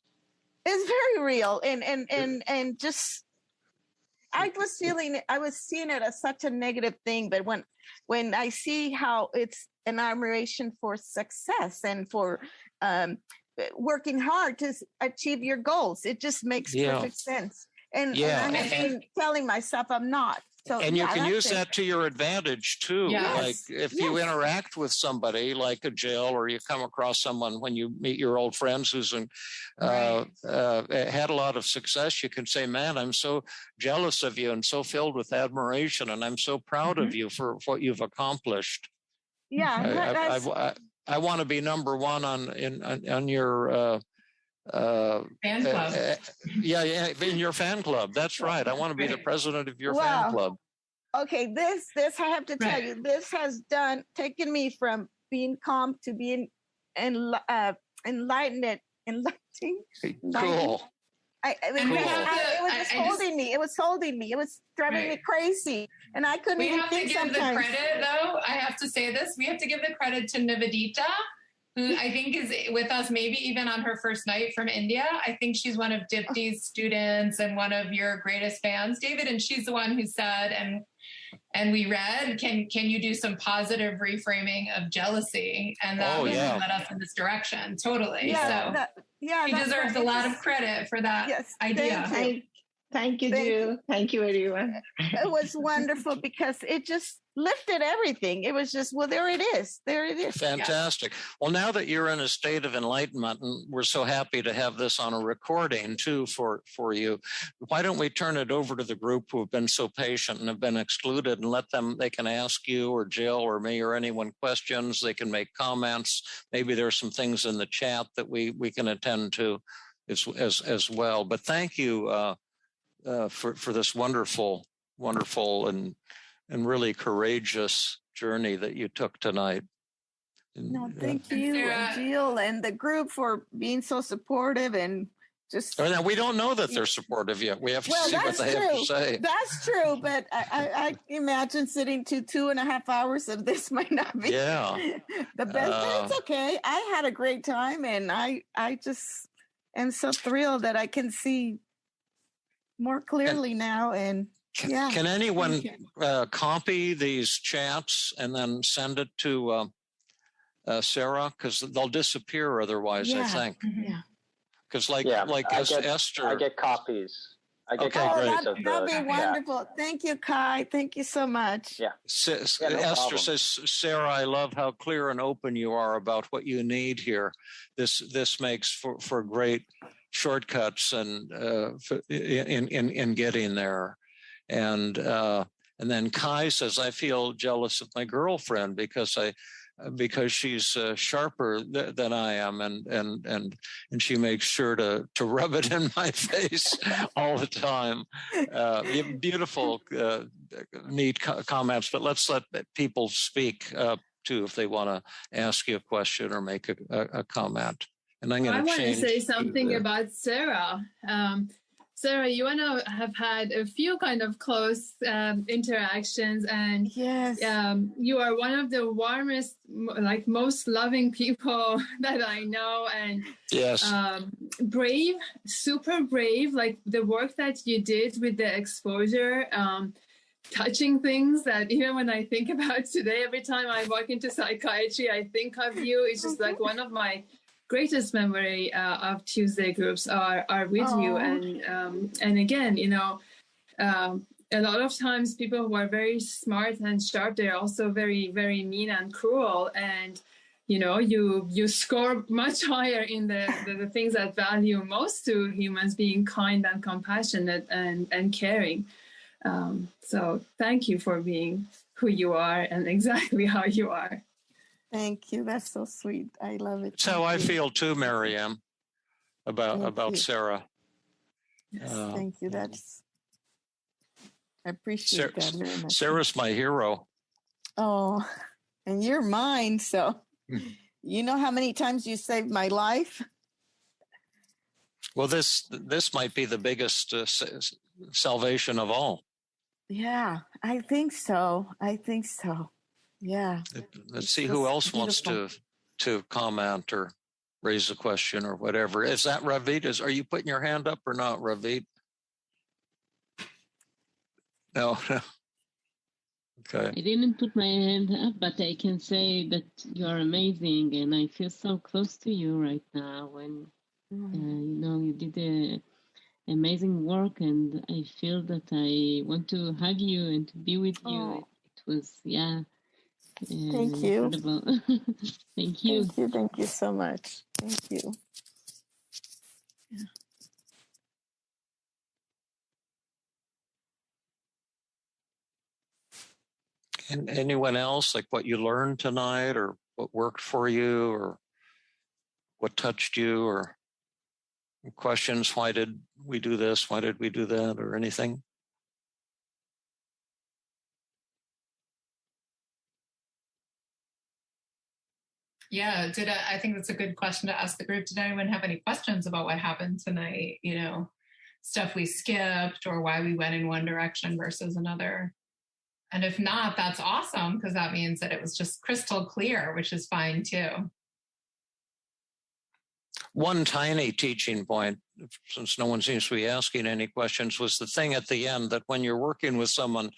It's very real. And just, I was seeing it as such a negative thing, but when I see how it's an admiration for success and for working hard to achieve your goals, it just makes perfect sense. And I have been telling myself I'm not. So, and you can use that to your advantage too. Yes. Like if you interact with somebody like a Jill, or you come across someone when you meet your old friends who's had a lot of success, you can say, man, I'm so jealous of you and so filled with admiration, and I'm so proud of you for what you've accomplished. Yeah. I want to be number one on your fan club. In your fan club. That's right. I want to be the president of your fan club. Okay, this I have to tell you, this has taken me from being calm to being enlightened. Cool. It was holding me. It was driving me crazy, and I couldn't even think sometimes. We have to give the credit, though. I have to say this. We have to give the credit to Nivedita, I think is with us, maybe even on her first night from India. I think she's one of Dipti's students and one of your greatest fans, David. And she's the one who said, and we read, can you do some positive reframing of jealousy? And that led us in this direction. Totally. Yeah, so she deserves a lot of credit for that idea. Thank you, Drew. Thank you, everyone. It was wonderful because it just lifted everything. It was just, well, there it is. There it is. Fantastic. Yeah. Well, now that you're in a state of enlightenment, and we're so happy to have this on a recording too for you, why don't we turn it over to the group who have been so patient and have been excluded, and they can ask you or Jill or me or anyone questions. They can make comments. Maybe there's some things in the chat that we can attend to as well. But thank you for this wonderful and really courageous journey that you took tonight. No, thank you, and Jill, and the group for being so supportive and just. Now, we don't know that they're supportive yet. We have to see what they have to say. That's true, but I imagine sitting to 2.5 hours of this might not be the best. But it's okay. I had a great time, and I just am so thrilled that I can see more clearly now. And can anyone copy these chats and then send it to Sarah? Because they'll disappear otherwise, I think. Yeah. Because Esther, I get copies. Great. That'd be wonderful. Yeah. Thank you, Kai. Thank you so much. Yeah. No Esther says, Sarah, I love how clear and open you are about what you need here. This makes for great shortcuts and in getting there. And then Kai says, I feel jealous of my girlfriend because she's sharper than I am, and she makes sure to rub it in my face all the time. Beautiful, neat comments. But let's let people speak too if they want to ask you a question or make a comment. And I want to say something about Sarah. Sarah, you and I have had a few kind of close interactions, and you are one of the warmest, most loving people that I know, and brave, super brave. Like the work that you did with the exposure, touching things that even when I think about today, every time I walk into psychiatry, I think of you. It's just like one of my greatest memory of Tuesday groups are with you. And again, a lot of times people who are very smart and sharp, they're also very, very mean and cruel. And, you score much higher in the things that value most to humans, being kind and compassionate and caring. So thank you for being who you are and exactly how you are. Thank you. That's so sweet. I love it. That's how I feel too, Marianne, about Sarah. Yes, thank you. I appreciate that very much. Sarah's my hero. Oh, and you're mine. So you know how many times you saved my life? Well, this might be the biggest salvation of all. Yeah, I think so. Yeah. Let's see who else wants to comment or raise a question or whatever. Is that Ravit? Are you putting your hand up or not, Ravit? No. Okay. I didn't put my hand up, but I can say that you are amazing, and I feel so close to you right now. When you did amazing work, and I feel that I want to hug you and to be with you. It was thank you. Incredible. Thank you. Thank you so much. Thank you. Yeah. And anyone else, like what you learned tonight or what worked for you or what touched you or questions? Why did we do this? Why did we do that or anything? Yeah, I think that's a good question to ask the group. Did anyone have any questions about what happened tonight? Stuff we skipped or why we went in one direction versus another? And if not, that's awesome, because that means that it was just crystal clear, which is fine too. one tiny teaching point, since no one seems to be asking any questions, was the thing at the end that when you're working with someone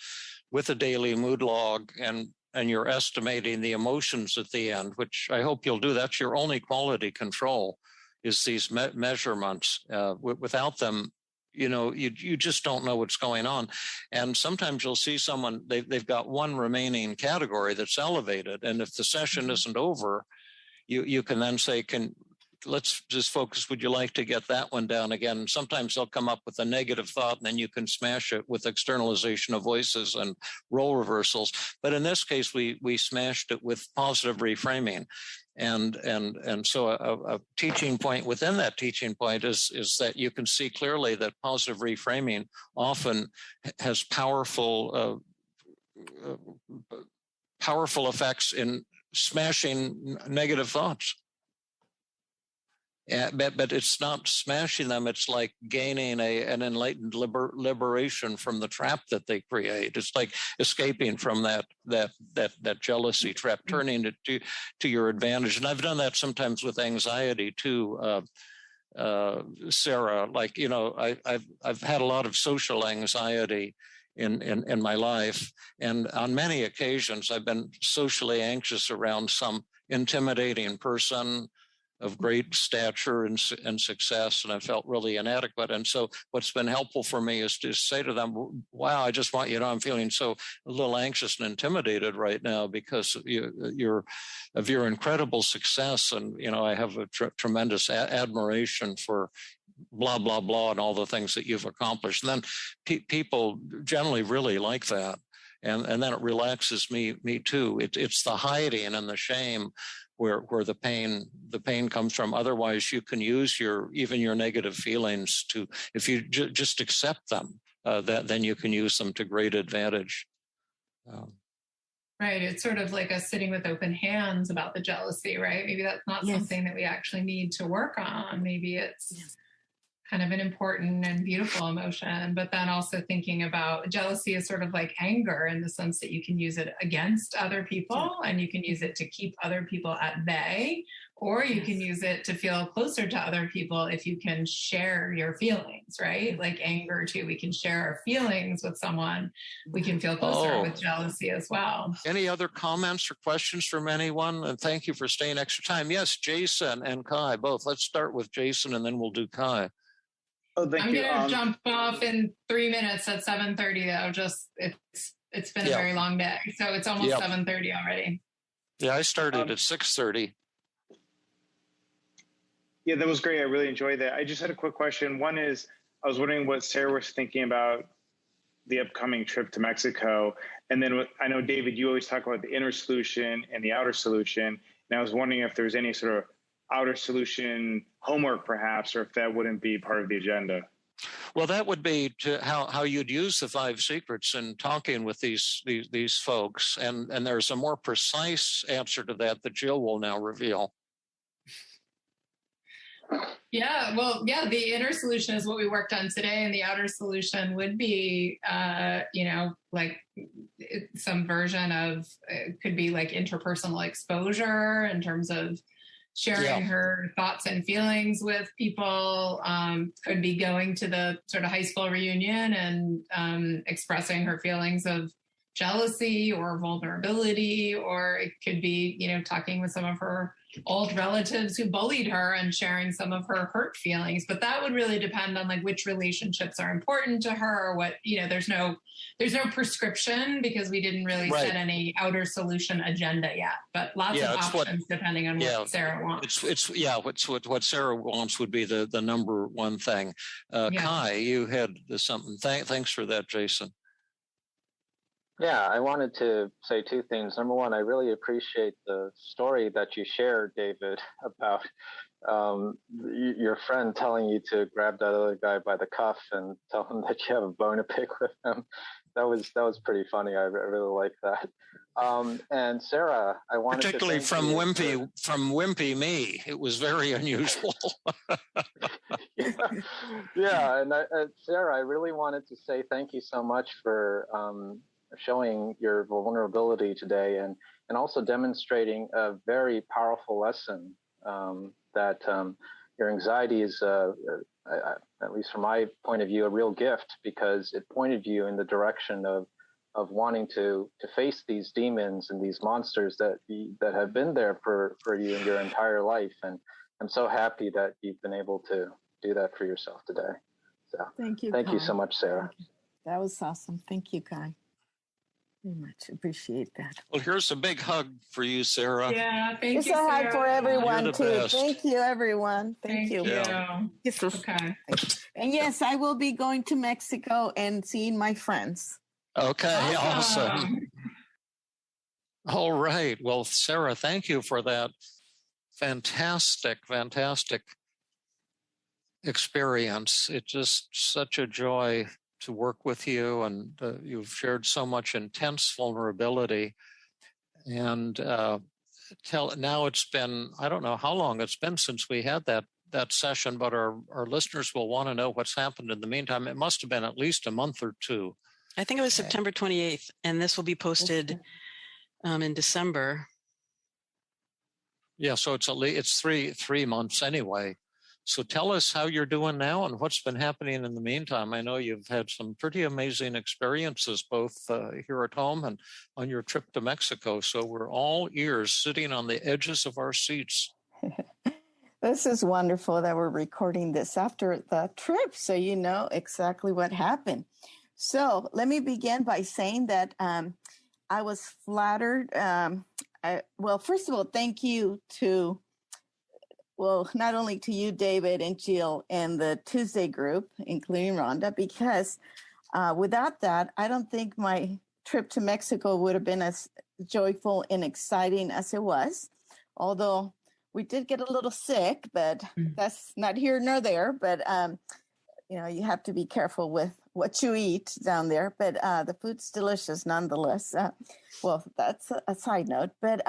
with a daily mood log and you're estimating the emotions at the end, which I hope you'll do, that's your only quality control, is these measurements. Without them, you just don't know what's going on. And sometimes you'll see someone, they've got one remaining category that's elevated. And if the session isn't over, you can then say, let's just focus. Would you like to get that one down again? Sometimes they'll come up with a negative thought, and then you can smash it with externalization of voices and role reversals. But in this case, we smashed it with positive reframing. And so a teaching point within that teaching point is that you can see clearly that positive reframing often has powerful effects in smashing negative thoughts. But it's not smashing them. It's like gaining an enlightened liberation from the trap that they create. It's like escaping from that jealousy trap, turning it to your advantage. And I've done that sometimes with anxiety too, Sarah. Like, I've had a lot of social anxiety in my life, and on many occasions I've been socially anxious around some intimidating person of great stature and success, and I felt really inadequate. And so what's been helpful for me is to say to them, wow, I just want you to know I'm feeling so a little anxious and intimidated right now because of your incredible success. And, I have a tremendous admiration for blah, blah, blah, and all the things that you've accomplished. And then people generally really like that. And then it relaxes me too. It's the hiding and the shame where the pain comes from. Otherwise, you can use even your negative feelings to, if you just accept them, then you can use them to great advantage. Right. It's sort of like us sitting with open hands about the jealousy, right? Maybe that's not something that we actually need to work on. Maybe it's kind of an important and beautiful emotion, but then also thinking about jealousy is sort of like anger in the sense that you can use it against other people and you can use it to keep other people at bay, or you can use it to feel closer to other people if you can share your feelings, right? Like anger too, we can share our feelings with someone. We can feel closer with jealousy as well. Any other comments or questions from anyone? And thank you for staying extra time. Yes, Jason and Kai, both. Let's start with Jason and then we'll do Kai. Oh, thank you. I'm going to jump off in 3 minutes at 7:30 though. It's been a very long day. So it's almost 7:30 already. Yeah, I started at 6:30. Yeah, that was great. I really enjoyed that. I just had a quick question. One is, I was wondering what Sarah was thinking about the upcoming trip to Mexico. And then I know, David, you always talk about the inner solution and the outer solution. And I was wondering if there's any sort of outer solution homework perhaps, or if that wouldn't be part of the agenda. Well, that would be to how you'd use the 5 secrets in talking with these folks. And there's a more precise answer to that Jill will now reveal. Yeah, well, the inner solution is what we worked on today, and the outer solution would be, like some version of, it could be like interpersonal exposure in terms of sharing her thoughts and feelings with people, could be going to the sort of high school reunion and expressing her feelings of jealousy or vulnerability, or it could be, talking with some of her old relatives who bullied her and sharing some of her hurt feelings. But that would really depend on like which relationships are important to her, or what, there's no prescription because we didn't really set any outer solution agenda yet, but lots of options depending on what Sarah wants. What Sarah wants would be the number one thing. Kai, you had something. Thanks for that, Jason. Yeah, I wanted to say 2 things. Number one, I really appreciate the story that you shared, David, about your friend telling you to grab that other guy by the cuff and tell him that you have a bone to pick with him. That was pretty funny. I really like that. And Sarah, I wanted particularly to from wimpy me. It was very unusual. Yeah, and Sarah, I really wanted to say thank you so much for showing your vulnerability today and also demonstrating a very powerful lesson that your anxiety is, at least from my point of view, a real gift, because it pointed you in the direction of wanting to face these demons and these monsters that have been there for you in your entire life. And I'm so happy that you've been able to do that for yourself today. So thank you so much, Sarah. That was awesome. Thank you, Kai. Very much appreciate that. Well, here's a big hug for you, Sarah. Yeah, thank you, It's a hug for everyone, too. Best. Thank you, everyone. Thank you. Yeah. Okay. And yes, I will be going to Mexico and seeing my friends. Okay, awesome. All right. Well, Sarah, thank you for that fantastic experience. It's just such a joy to work with you, and you've shared so much intense vulnerability. And now it's been, I don't know how long it's been since we had that session, but our listeners will want to know what's happened in the meantime. It must have been at least a month or two. I think it was September 28th, and this will be posted in December. Yeah, so it's three months anyway. So tell us how you're doing now and what's been happening in the meantime. I know you've had some pretty amazing experiences, both here at home and on your trip to Mexico. So we're all ears, sitting on the edges of our seats. This is wonderful that we're recording this after the trip, so you know exactly what happened. So let me begin by saying that I was flattered. Well, first of all, thank you to, not only to you, David and Jill, and the Tuesday group, including Rhonda, because without that, I don't think my trip to Mexico would have been as joyful and exciting as it was. Although we did get a little sick, but that's not here nor there. But, you have to be careful with what you eat down there. But the food's delicious nonetheless. That's a side note. But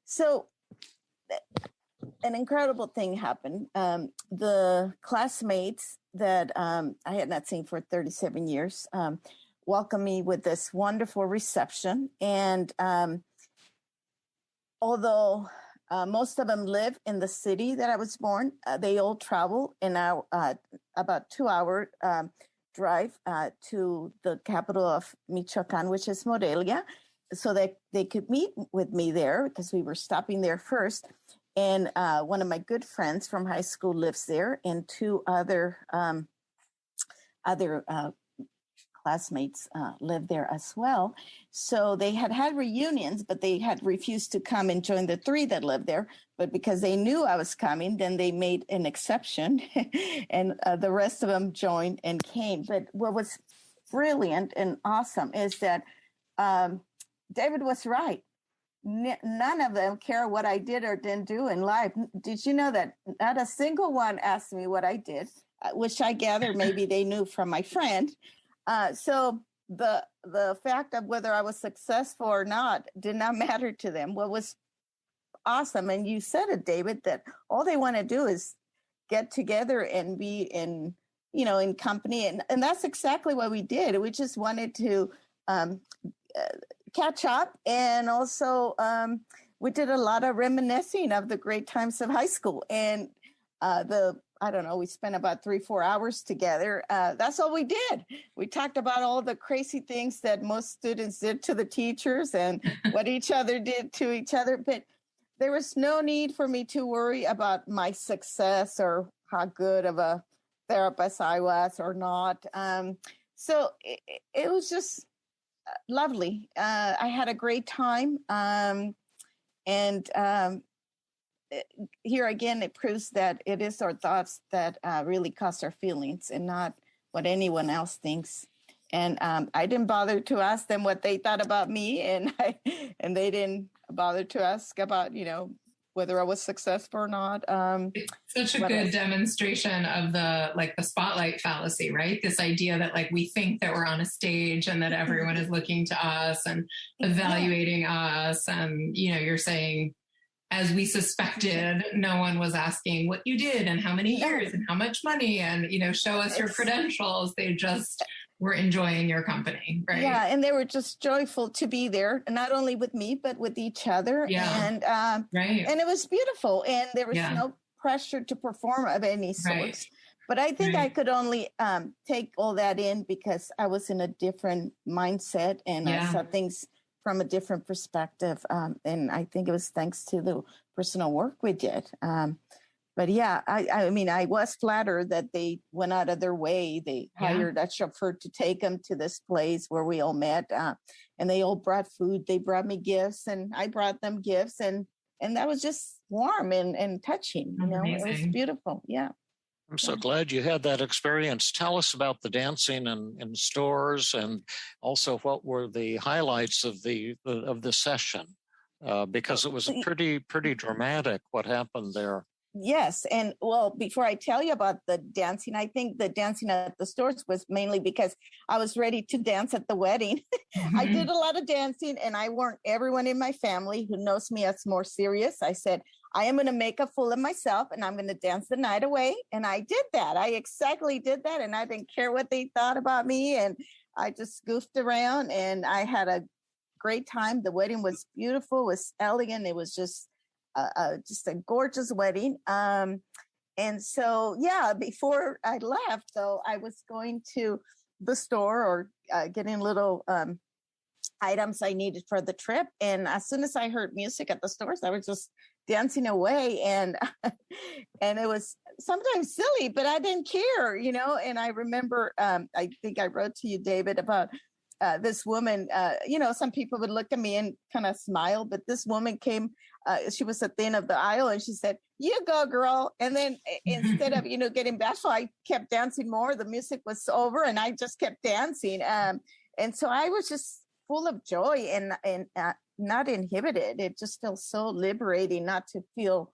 so an incredible thing happened. The classmates that I had not seen for 37 years welcomed me with this wonderful reception. And although most of them live in the city that I was born, they all travel in about 2-hour drive to the capital of Michoacan, which is Morelia, so that they could meet with me there because we were stopping there first. And one of my good friends from high school lives there, and 2 other classmates live there as well. So they had reunions, but they had refused to come and join the 3 that lived there. But because they knew I was coming, then they made an exception, and the rest of them joined and came. But what was brilliant and awesome is that David was right. None of them care what I did or didn't do in life. Did you know that not a single one asked me what I did, which I gather maybe they knew from my friend. So the fact of whether I was successful or not did not matter to them. What was awesome, and you said it, David, that all they want to do is get together and be in company, and that's exactly what we did. We just wanted to catch up, and also we did a lot of reminiscing of the great times of high school, and we spent about 3-4 hours together. That's all we did. We talked about all the crazy things that most students did to the teachers and what each other did to each other. But there was no need for me to worry about my success or how good of a therapist I was or not. So it was just lovely. I had a great time. Here again, it proves that it is our thoughts that really cause our feelings and not what anyone else thinks. And I didn't bother to ask them what they thought about me, and they didn't bother to ask about, whether I was successful or not. It's such a good demonstration of the spotlight fallacy, right? This idea that we think that we're on a stage and that everyone is looking to us and evaluating us. And, you're saying, as we suspected, no one was asking what you did and how many years and how much money and, show us your credentials. They just were enjoying your company, right? Yeah, and they were just joyful to be there, not only with me, but with each other. Yeah, and right. And it was beautiful, and there was no pressure to perform of any sort. Right. But I think I could only take all that in because I was in a different mindset and I saw things from a different perspective. And I think it was thanks to the personal work we did. But yeah, I mean, I was flattered that they went out of their way. They hired a chauffeur to take them to this place where we all met. And they all brought food. They brought me gifts and I brought them gifts. And that was just warm and touching. You know, Amazing. It was beautiful. Yeah. I'm so glad you had that experience. Tell us about the dancing in stores and also what were the highlights of the session, because it was pretty dramatic what happened there. Yes. And well, before I tell you about the dancing, I think the dancing at the stores was mainly because I was ready to dance at the wedding. I did a lot of dancing and I warned everyone in my family who knows me as more serious. I said, I am going to make a fool of myself and I'm going to dance the night away. And I did that. I exactly did that. And I didn't care what they thought about me. And I just goofed around and I had a great time. The wedding was beautiful, it was elegant. It was just a gorgeous wedding. And so, yeah, before I left, though, I was going to the store or getting little items I needed for the trip. And as soon as I heard music at the stores, I was just dancing away. And it was sometimes silly, but I didn't care, you know. And I remember, I think I wrote to you, David, about this woman, you know, some people would look at me and kind of smile, but this woman came, she was at the end of the aisle and she said, you go, girl. And then instead of, you know, getting bashful, I kept dancing more. The music was over and I just kept dancing. And so I was just full of joy and not inhibited. It just felt so liberating not to feel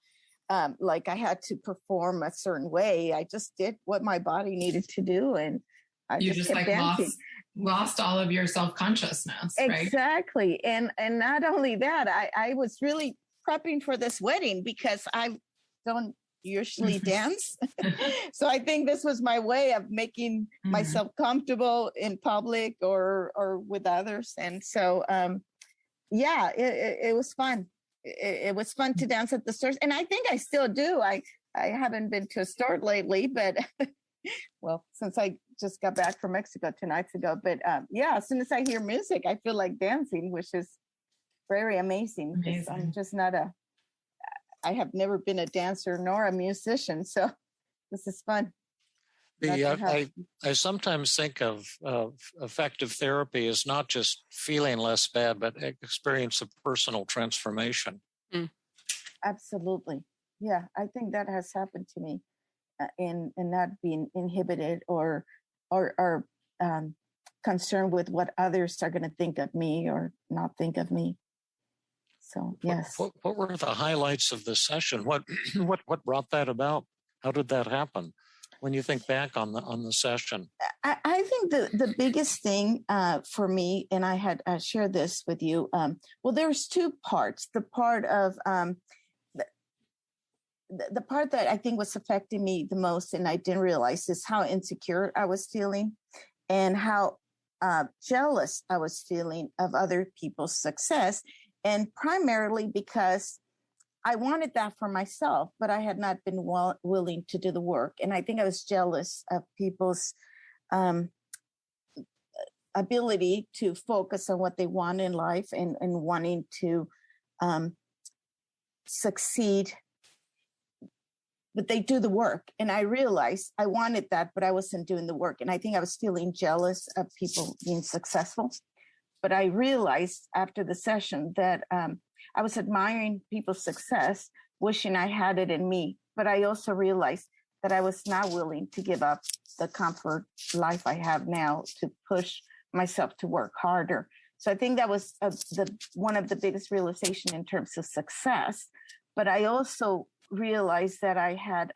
like I had to perform a certain way. I just did what my body needed to do. And I just kept like dancing. Lost all of your self-consciousness, right? Exactly. And not only that, I was really prepping for this wedding because I don't usually dance. So I think this was my way of making myself comfortable in public or with others. And so, yeah, it was fun. It was fun to dance at the stores. And I think I still do. I haven't been to a store lately, but well, since I just got back from Mexico 2 nights ago. But yeah, as soon as I hear music, I feel like dancing, which is very amazing. I'm just not I have never been a dancer nor a musician. So this is fun. I sometimes think of effective therapy as not just feeling less bad, but experience of personal transformation. Absolutely. Yeah, I think that has happened to me. In not being inhibited or concerned with what others are going to think of me or not think of me. So yes. What were the highlights of the session? What brought that about? How did that happen? When you think back on the session, I think the biggest thing for me, and I had shared this with you. Well, there's two parts. The part of the part that I think was affecting me the most, and I didn't realize, is how insecure I was feeling and how jealous I was feeling of other people's success. And primarily because I wanted that for myself, but I had not been willing to do the work. And I think I was jealous of people's ability to focus on what they want in life and wanting to succeed. But they do the work. And I realized I wanted that, but I wasn't doing the work. And I think I was feeling jealous of people being successful. But I realized after the session that I was admiring people's success, wishing I had it in me. But I also realized that I was not willing to give up the comfort life I have now to push myself to work harder. So I think that was one of the biggest realization in terms of success. But I also realized that I had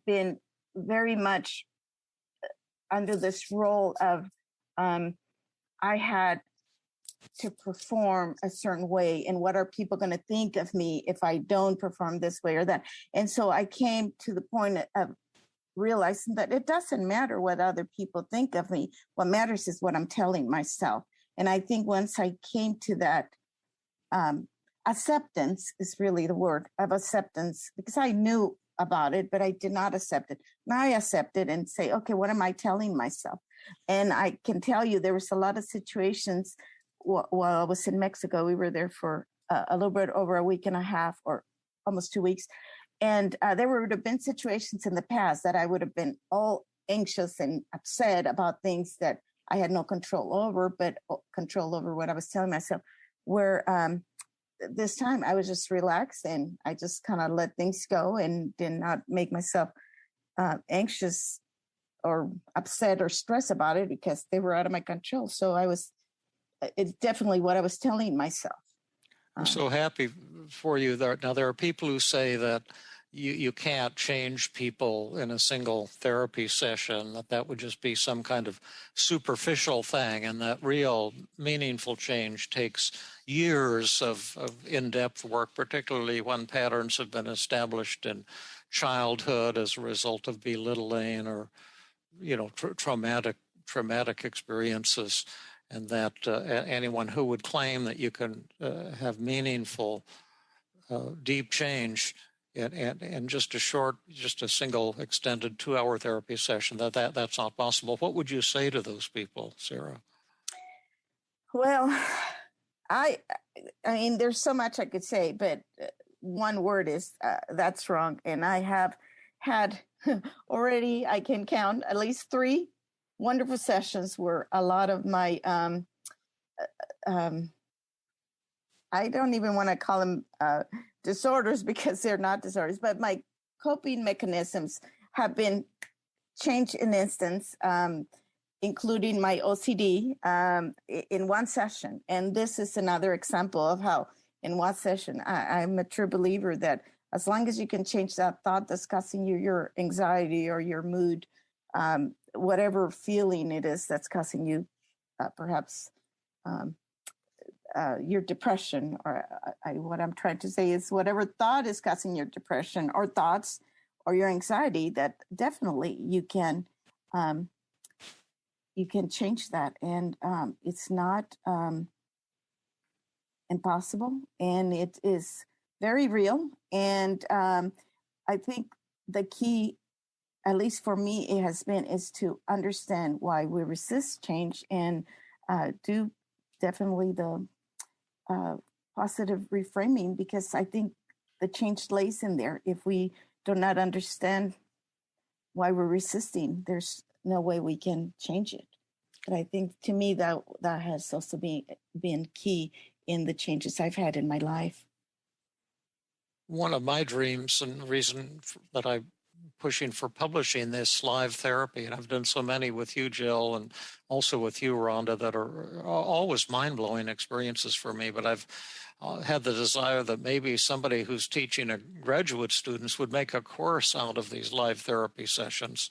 been very much under this role of I had to perform a certain way, and what are people going to think of me if I don't perform this way or that? And so I came to the point of realizing that it doesn't matter what other people think of me. What matters is what I'm telling myself. And I think once I came to that, acceptance is really the word of acceptance, because I knew about it, but I did not accept it. Now I accept it and say, okay, what am I telling myself? And I can tell you there was a lot of situations while I was in Mexico. We were there for a little bit over a week and a half, or almost 2 weeks. And there would have been situations in the past that I would have been all anxious and upset about things that I had no control over, but control over what I was telling myself, where this time I was just relaxed and I just kind of let things go and did not make myself anxious or upset or stressed about it, because they were out of my control. So it's definitely what I was telling myself. I'm so happy for you. Now, there are people who say that you can't change people in a single therapy session, that would just be some kind of superficial thing, and that real meaningful change takes years of in-depth work, particularly when patterns have been established in childhood as a result of belittling or, traumatic experiences, and that anyone who would claim that you can have meaningful, deep change and just a single extended 2-hour therapy session, that's not possible. What would you say to those people, Sara? Well, I mean, there's so much I could say, but one word is that's wrong. And I have had already, I can count at least 3 wonderful sessions where a lot of my, I don't even want to call them disorders, because they're not disorders, but my coping mechanisms have been changed in instance, including my OCD in one session. And this is another example of how in one session, I'm a true believer that as long as you can change that thought that's causing you your anxiety or your mood, whatever feeling it is that's causing you perhaps your depression, or what I'm trying to say is whatever thought is causing your depression or thoughts or your anxiety, that definitely you can change that. And it's not impossible, and it is very real. And I think the key, at least for me, it has been, is to understand why we resist change and do definitely the positive reframing, because I think the change lays in there. If we do not understand why we're resisting, there's no way we can change it. But I think, to me, that has also been key in the changes I've had in my life. One of my dreams, and the reason that I'm pushing for publishing this live therapy, and I've done so many with you, Jill, and also with you, Rhonda, that are always mind-blowing experiences for me, but I've had the desire that maybe somebody who's teaching graduate students would make a course out of these live therapy sessions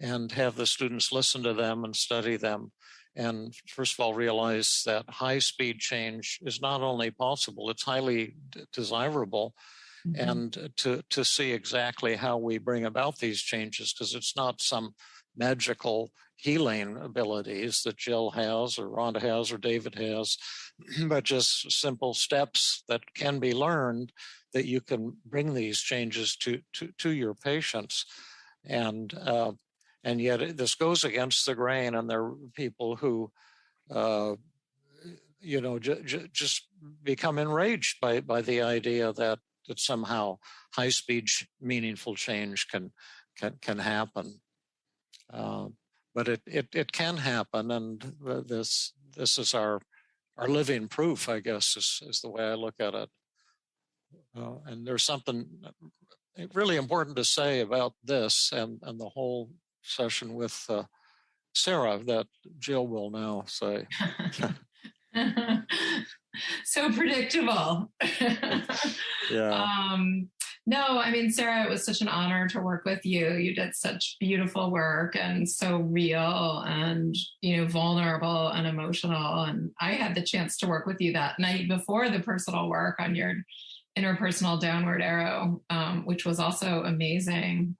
and have the students listen to them and study them. And first of all, realize that high-speed change is not only possible, it's highly desirable. Mm-hmm. And to see exactly how we bring about these changes, because it's not some magical healing abilities that Jill has or Rhonda has or David has, but just simple steps that can be learned that you can bring these changes to your patients. And yet this goes against the grain, and there are people who just become enraged by the idea that somehow high-speed meaningful change can happen. But it can happen, and this is our living proof, I guess, is the way I look at it. And there's something really important to say about this and the whole session with Sara that Jill will now say. So predictable. Yeah. No, I mean, Sara, it was such an honor to work with you. You did such beautiful work, and so real and, vulnerable and emotional. And I had the chance to work with you that night before the personal work on your interpersonal downward arrow, which was also amazing.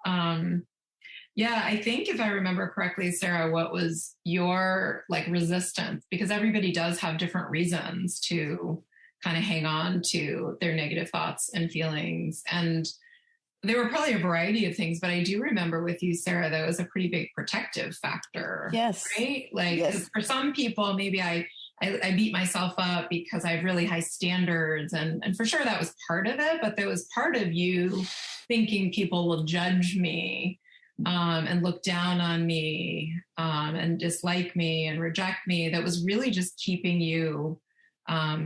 Yeah, I think if I remember correctly, Sara, what was your resistance? Because everybody does have different reasons to kind of hang on to their negative thoughts and feelings. And there were probably a variety of things, but I do remember with you, Sara, that was a pretty big protective factor. Yes. Right? Like for some people, maybe I beat myself up because I have really high standards. And for sure that was part of it, but there was part of you thinking people will judge me and look down on me and dislike me and reject me. That was really just keeping you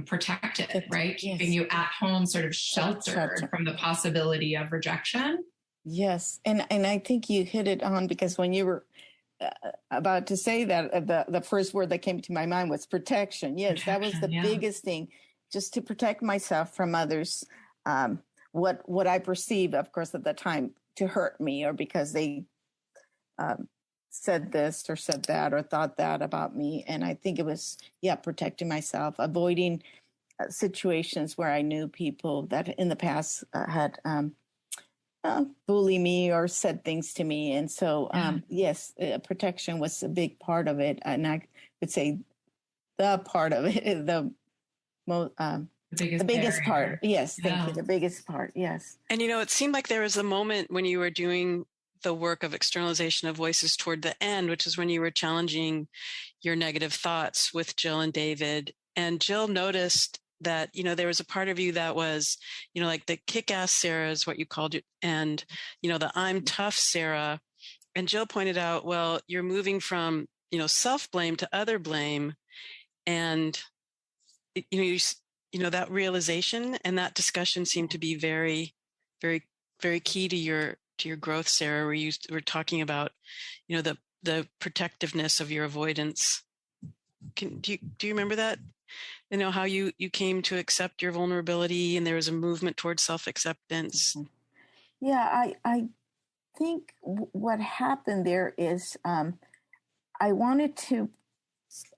protected, right? Keeping you at home, sort of sheltered from the possibility of rejection. Yes. And I think you hit it on, because when you were about to say that, the first word that came to my mind was protection. Yes, that was the biggest thing, just to protect myself from others. What I perceived, of course, at the time to hurt me, or because they said this or said that or thought that about me. And I think it was, protecting myself, avoiding situations where I knew people that in the past had bullied me or said things to me. And so, yes, protection was a big part of it. And I would say the part of it, the biggest part. Yes, thank you. The biggest part, yes. And, it seemed like there was a moment when you were doing the work of externalization of voices toward the end, which is when you were challenging your negative thoughts with Jill and David. And Jill noticed that, there was a part of you that was, like the kick-ass Sara is what you called it. And, the I'm tough Sara. And Jill pointed out, well, you're moving from, self-blame to other blame. And, that realization and that discussion seemed to be very, very, very key to your growth, Sara, where you were talking about, the protectiveness of your avoidance. Do you remember that? How you came to accept your vulnerability, and there was a movement towards self-acceptance. Yeah, I think what happened there is I wanted to,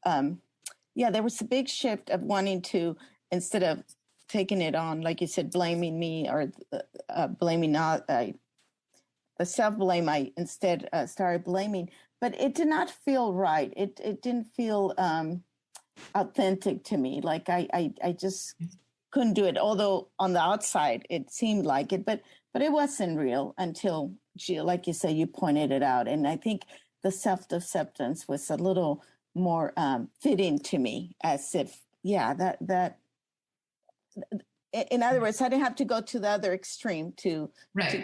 there was a big shift of wanting to, instead of taking it on, like you said, blaming me or blaming the self-blame, I instead started blaming, but it did not feel right. It didn't feel authentic to me. Like I just couldn't do it. Although on the outside it seemed like it, but it wasn't real until, like you say, you pointed it out. And I think the self-acceptance was a little more fitting to me, as if, that. In other words, I didn't have to go to the other extreme to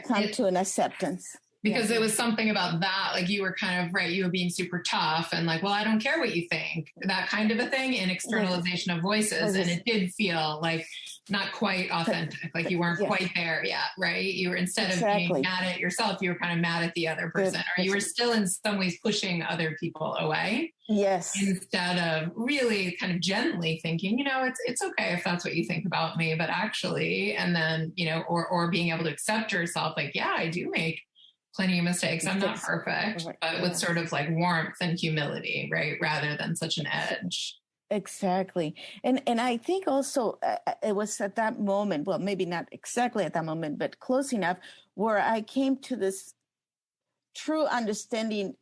come to an acceptance. Because it was something about that, like you were kind of, right, you were being super tough and like, well, I don't care what you think, that kind of a thing in externalization of voices. And it did feel like not quite authentic, like you weren't quite there yet, right? You were, instead of being mad at yourself, you were kind of mad at the other person, or you were still in some ways pushing other people away. Yes. Instead of really kind of gently thinking, it's okay if that's what you think about me, but actually, and then, or being able to accept yourself, like, I do make plenty of mistakes. I'm not perfect, but with sort of like warmth and humility, right? Rather than such an edge. Exactly. And I think also it was at that moment, well, maybe not exactly at that moment, but close enough, where I came to this true understanding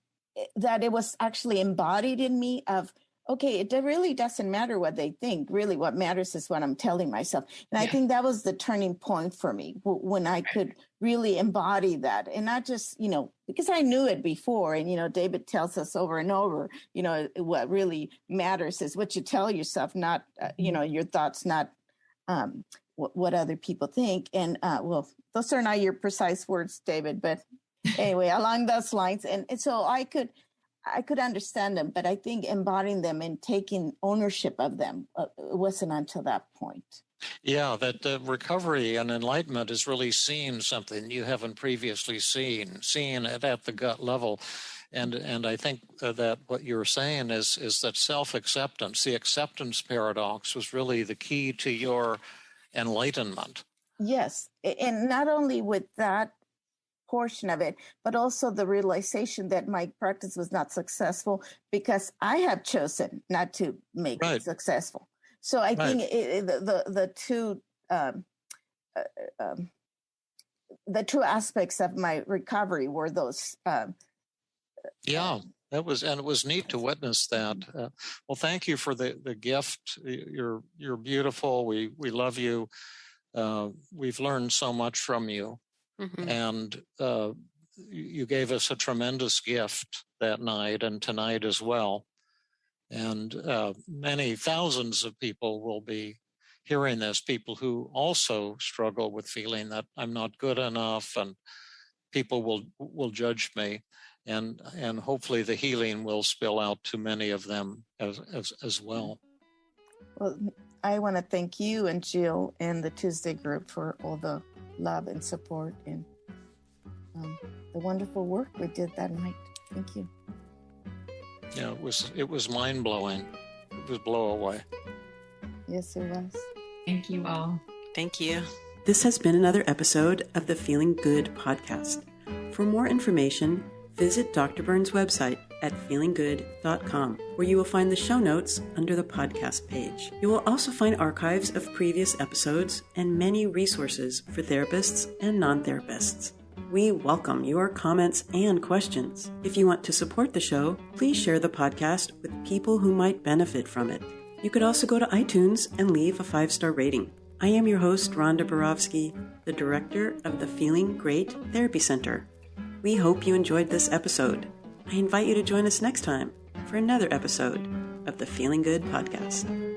that it was actually embodied in me of, okay, it really doesn't matter what they think. Really, what matters is what I'm telling myself. And I think that was the turning point for me, when I could really embody that, and not just, because I knew it before. And, David tells us over and over, what really matters is what you tell yourself, not, your thoughts, not what other people think. And well, those are not your precise words, David, but anyway, along those lines. And so I could understand them, but I think embodying them and taking ownership of them wasn't until that point. Yeah, that recovery and enlightenment is really seeing something you haven't previously seen it at the gut level. And I think that what you're saying is that self-acceptance, the acceptance paradox, was really the key to your enlightenment. Yes, and not only with that portion of it, but also the realization that my practice was not successful because I have chosen not to make it successful. So I think the two aspects of my recovery were those. That's It was neat to witness that. Well, thank you for the gift. You're beautiful. We love you. We've learned so much from you, and you gave us a tremendous gift that night and tonight as well. And many thousands of people will be hearing this, people who also struggle with feeling that I'm not good enough, and people will judge me. And hopefully the healing will spill out to many of them as well. Well, I want to thank you and Jill and the Tuesday group for all the love and support and the wonderful work we did that night. Thank you. Yeah, it was mind-blowing. It was blow away. Yes, it was. Thank you all. Thank you. This has been another episode of the Feeling Good podcast. For more information, visit Dr. Burns' website at feelinggood.com, where you will find the show notes under the podcast page. You will also find archives of previous episodes and many resources for therapists and non-therapists. We welcome your comments and questions. If you want to support the show, please share the podcast with people who might benefit from it. You could also go to iTunes and leave a 5-star rating. I am your host, Rhonda Borowski, the director of the Feeling Great Therapy Center. We hope you enjoyed this episode. I invite you to join us next time for another episode of the Feeling Good podcast.